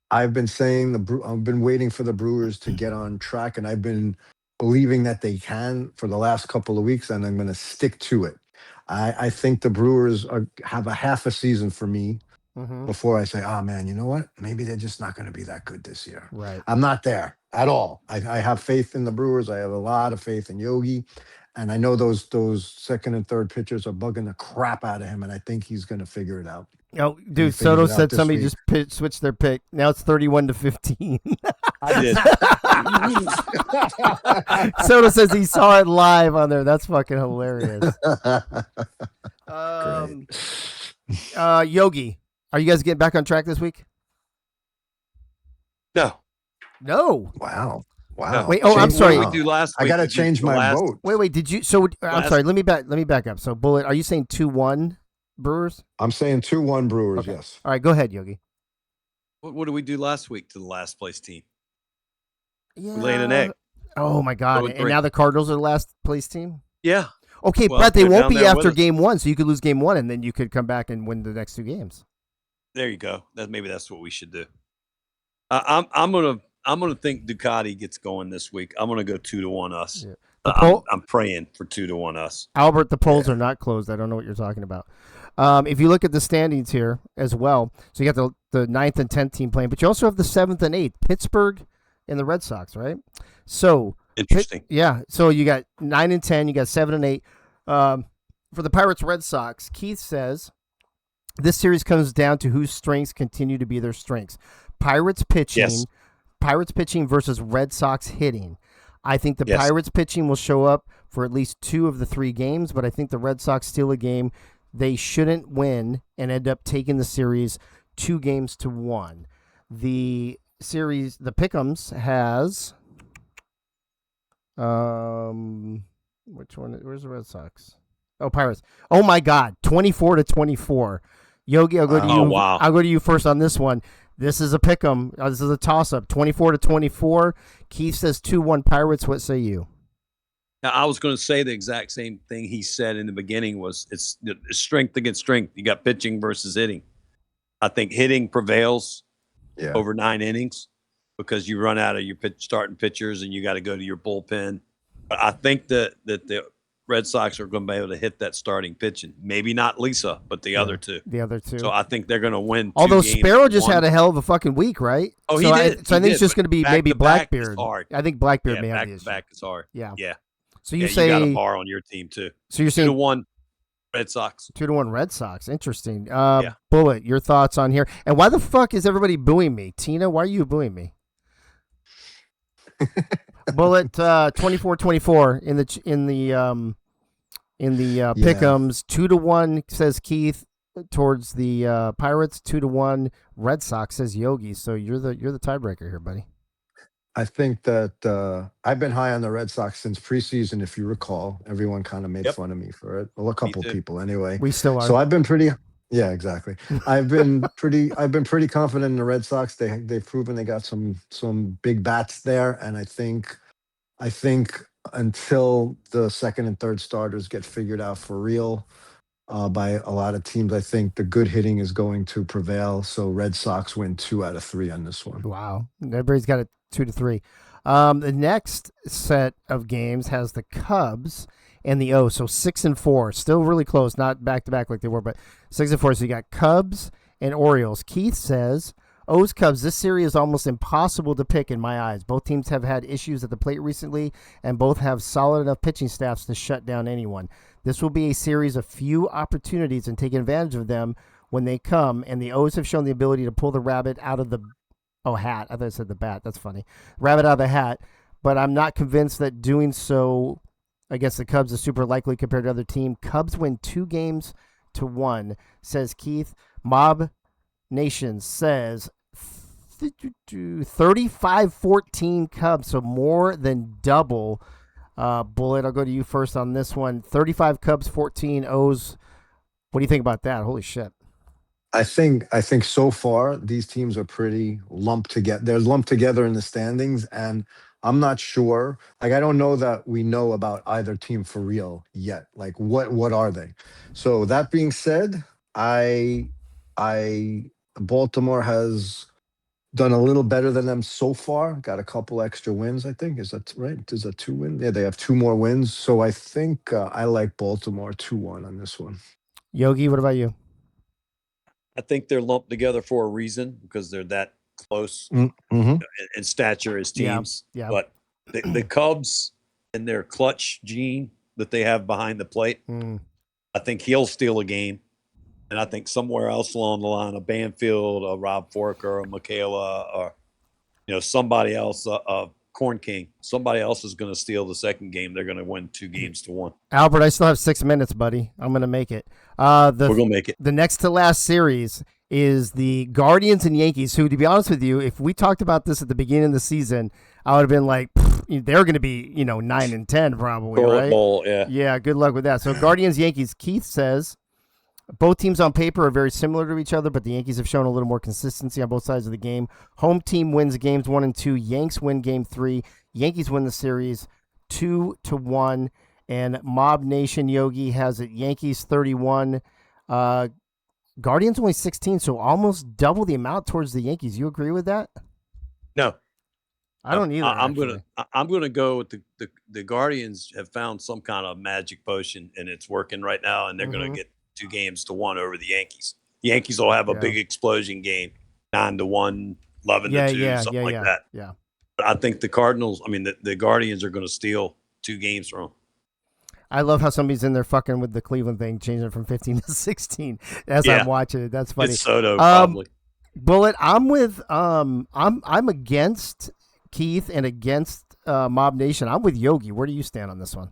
C: I've been saying I've been waiting for the Brewers to get on track, and I've been believing that they can for the last couple of weeks, and I'm going to stick to it. I think the Brewers have a half a season for me before I say, oh, man, you know what? Maybe they're just not going to be that good this year.
A: Right.
C: I'm not there at all. I have faith in the Brewers. I have a lot of faith in Yogi. And I know those second and third pitchers are bugging the crap out of him, and I think he's going to figure it out.
A: Oh, dude, Soto said somebody just switched their pick. Now it's 31-15.
B: I did.
A: Soto says he saw it live on there. That's fucking hilarious. Yogi, are you guys getting back on track this week?
B: No.
C: Wow.
A: Wait, I'm sorry.
B: What did we do last week?
C: I got to change my vote.
A: Wait, did you? So I'm sorry. Let me back up. So, Bullet, are you saying 2-1 Brewers?
C: I'm saying 2-1 Brewers.
A: Okay.
C: Yes.
A: All right, go ahead, Yogi.
B: What did we do last week to the last place team?
A: Yeah.
B: We laid an egg.
A: Oh my God! And now the Cardinals are the last place team.
B: Yeah.
A: Okay,
B: Well,
A: but they
B: they're
A: won't
B: down
A: be
B: there with
A: after
B: us.
A: game one, so you could lose game one, and then you could come back and win the next 2 games.
B: There you go. Maybe that's what we should do. I'm gonna think Ducati gets going this week. I'm gonna go 2-1 us.
A: Yeah.
B: I'm praying for 2-1 us.
A: Albert, the polls are not closed. I don't know what you're talking about. If you look at the standings here as well, so you got the 9th and 10th team playing, but you also have the 7th and 8th, Pittsburgh and the Red Sox, right? So
B: Interesting.
A: yeah. So you got 9 and 10, you got 7 and 8. For the Pirates Red Sox, Keith says this series comes down to whose strengths continue to be their strengths. Pirates pitching versus Red Sox hitting. I think the Pirates pitching will show up for at least 2 of the 3 games, but I think the Red Sox steal a game they shouldn't win and end up taking the series 2-1. The series, the Pick'ems has which one? Where's the Red Sox? Oh, Pirates. Oh my God, 24-24. Yogi, I'll go to you.
B: Oh, wow.
A: I'll go to you first on this one. This is a pick'em. This is a toss-up. 24-24. Keith says 2-1 Pirates. What say you?
B: Now, I was going to say the exact same thing he said in the beginning was it's strength against strength. You got pitching versus hitting. I think hitting prevails over 9 innings because you run out of your starting pitchers and you got to go to your bullpen. But I think that the Red Sox are going to be able to hit that starting pitching. Maybe not Lisa, but the other two.
A: The other two.
B: So I think they're going to win.
A: Although
B: 2 games
A: Sparrow just
B: 1.
A: had a hell of a fucking week, right?
B: Oh,
A: so
B: he did.
A: So I think it's just going to be maybe Blackbeard.
B: Hard.
A: I think Blackbeard may have the issue.
B: Back is hard.
A: Yeah.
B: Yeah.
A: So you say
B: you got a bar on your team too.
A: So you're saying
B: 2-1 Red Sox.
A: 2-1 Red Sox. Interesting. Bullet, your thoughts on here? And why the fuck is everybody booing me? Tina, why are you booing me? Bullet 24-24 in the pick'ems. 2-1 says Keith towards the Pirates. 2-1 Red Sox says Yogi. So you're the tiebreaker here, buddy.
C: I think that I've been high on the Red Sox since preseason. If you recall, everyone kind of made fun of me for it. Well, a couple people anyway.
A: We still are.
C: So I've been pretty. Yeah, exactly. I've been pretty confident in the Red Sox. They've proven they got some big bats there, and I think until the second and third starters get figured out for real by a lot of teams, I think the good hitting is going to prevail. So Red Sox win 2 out of 3 on this one.
A: Wow, everybody's got it 2-3. The next set of games has the Cubs and the O. So 6-4, still really close, not back to back like they were, but 6-4. So you got Cubs and Orioles. Keith says O's Cubs. This series is almost impossible to pick in my eyes. Both teams have had issues at the plate recently, and both have solid enough pitching staffs to shut down anyone. This will be a series of few opportunities and take advantage of them when they come. And the O's have shown the ability to pull the rabbit out of the hat. I thought I said the bat. That's funny. Rabbit out of the hat. But I'm not convinced that doing so against the Cubs is super likely compared to other team. Cubs win 2-1, says Keith. Mob Nation says 35-14 Cubs, so more than double. Bullet, I'll go to you first on this one. 35 Cubs, 14 O's. What do you think about that? Holy shit.
C: I think so far these teams are pretty lumped together. They're lumped together in the standings, and I'm not sure. Like, I don't know that we know about either team for real yet. Like, what are they? So that being said, I Baltimore has done a little better than them so far. Got a couple extra wins, I think. Is that right? Is that 2 wins? Yeah, they have 2 more wins. So I think I like Baltimore 2-1 on this one.
A: Yogi, what about you?
B: I think they're lumped together for a reason because they're that close
C: Mm-hmm.
B: in stature as
A: Yeah,
B: teams.
A: yeah.
B: But the Cubs and their clutch gene that they have behind the plate, I think he'll steal a game. And I think somewhere else along the line, a Banfield, a Rob Forker, a Michaela, or somebody else, a Corn King, somebody else is going to steal the second game. They're going to win 2-1.
A: Albert, I still have 6 minutes, buddy. I'm going to make it. We're
B: going to make it.
A: The next to last series is the Guardians and Yankees, who, to be honest with you, if we talked about this at the beginning of the season, I would have been like, they're going to be, 9-10 probably, right?
B: Bowl, yeah.
A: Yeah, good luck with that. So Guardians, Yankees, Keith says, both teams on paper are very similar to each other, but the Yankees have shown a little more consistency on both sides of the game. Home team wins games 1 and 2. Yanks win game 3. Yankees win the series 2-1. And Mob Nation Yogi has it Yankees 31. Guardians only 16, so almost double the amount towards the Yankees. You agree with that?
B: No.
A: I don't either.
B: I'm gonna go with the Guardians have found some kind of magic potion and it's working right now, and they're gonna get 2-1 over the Yankees. The Yankees will have a big explosion game, 9-1, 11-2, something like that.
A: Yeah.
B: But I think the Cardinals, the Guardians are gonna steal 2 games from them.
A: I love how somebody's in there fucking with the Cleveland thing, changing it from 15 to 16 as I'm watching it. That's funny.
B: It's Soto, probably.
A: Bullet, I'm with I'm against Keith and against Mob Nation. I'm with Yogi. Where do you stand on this one?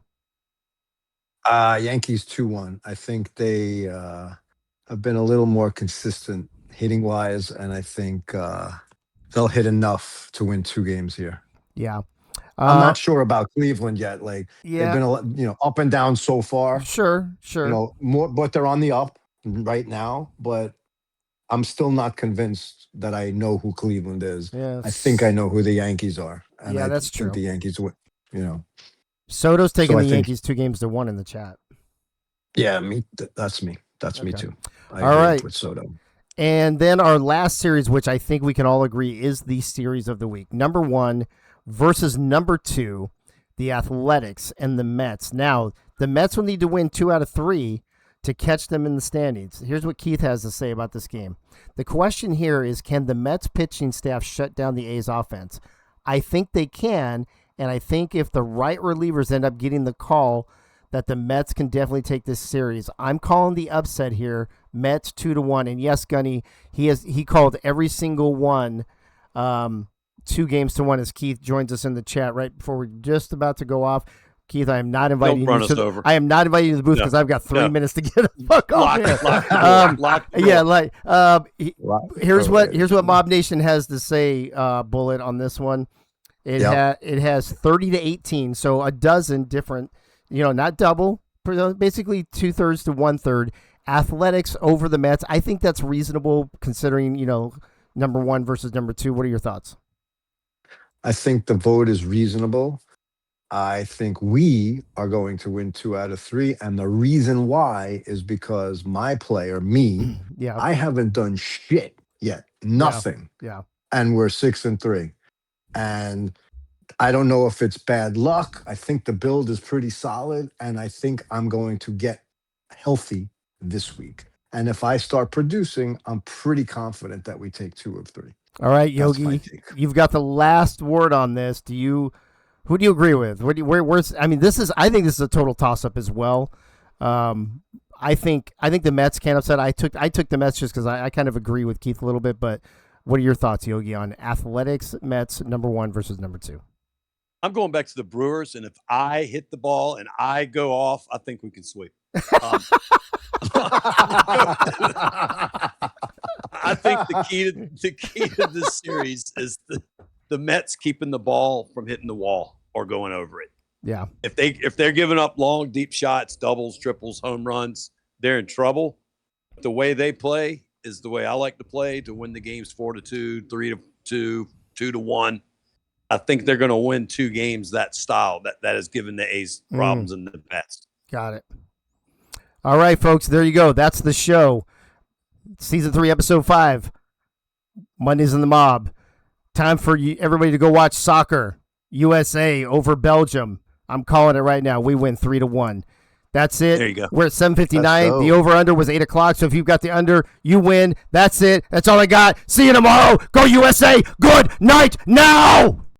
C: Yankees 2-1. I think they have been a little more consistent hitting wise, and I think they'll hit enough to win 2 games here.
A: Yeah.
C: I'm not sure about Cleveland yet. Like, they've been up and down so far.
A: Sure.
C: More, but they're on the up right now. But I'm still not convinced that I know who Cleveland is.
A: Yes.
C: I think I know who the Yankees are. And I
A: that's
C: think
A: true.
C: The Yankees win.
A: Soto's taking the Yankees 2-1 in the chat.
C: Yeah, that's me. That's me too. I
A: all right.
C: With Soto.
A: And then our last series, which I think we can all agree is the series of the week. Number 1 versus number 2, the Athletics and the Mets. Now, the Mets will need to win 2 out of 3 to catch them in the standings. Here's what Keith has to say about this game. The question here is, can the Mets pitching staff shut down the A's offense? I think they can, and I think if the right relievers end up getting the call, that the Mets can definitely take this series. I'm calling the upset here, Mets 2-1. And yes, Gunny, he called every single one 2-1 as Keith joins us in the chat right before we're just about to go off. Keith, I am not inviting you to I am not inviting you to the booth because I've got 3 minutes to get the fuck off here. Here's what Mob Nation has to say, Bullet, on this one. It has 30-18, so a dozen different, not double, basically 2/3 to 1/3. Athletics over the Mets. I think that's reasonable considering, number 1 versus number 2. What are your thoughts?
C: I think the vote is reasonable. I think we are going to win 2 out of 3. And the reason why is because my player, me, I haven't done shit yet. Nothing.
A: Yeah.
C: And we're 6-3. And I don't know if it's bad luck. I think the build is pretty solid. And I think I'm going to get healthy this week. And if I start producing, I'm pretty confident that we take 2 of 3.
A: All right, Yogi, you've got the last word on this. Who do you agree with? I think this is a total toss-up as well. I think the Mets can't upset. I took the Mets just because I kind of agree with Keith a little bit. But what are your thoughts, Yogi, on Athletics, Mets, number 1 versus number 2?
B: I'm going back to the Brewers, and if I hit the ball and I go off, I think we can sweep. I think the key to this series is the Mets keeping the ball from hitting the wall or going over it.
A: Yeah.
B: If they're giving up long, deep shots, doubles, triples, home runs, they're in trouble. The way they play is the way I like to play to win the games 4-2, 3-2, 2-1. I think they're going to win 2 games that style that has given the A's problems in the past.
A: Got it. All right, folks, there you go. That's the show. Season 3, Episode 5. Mondays in the Mob. Time for everybody to go watch soccer. USA over Belgium. I'm calling it right now. We win 3-1. That's it.
B: There you go.
A: We're at 7:59. The over-under was 8 o'clock. So if you've got the under, you win. That's it. That's all I got. See you tomorrow. Go USA. Good night now.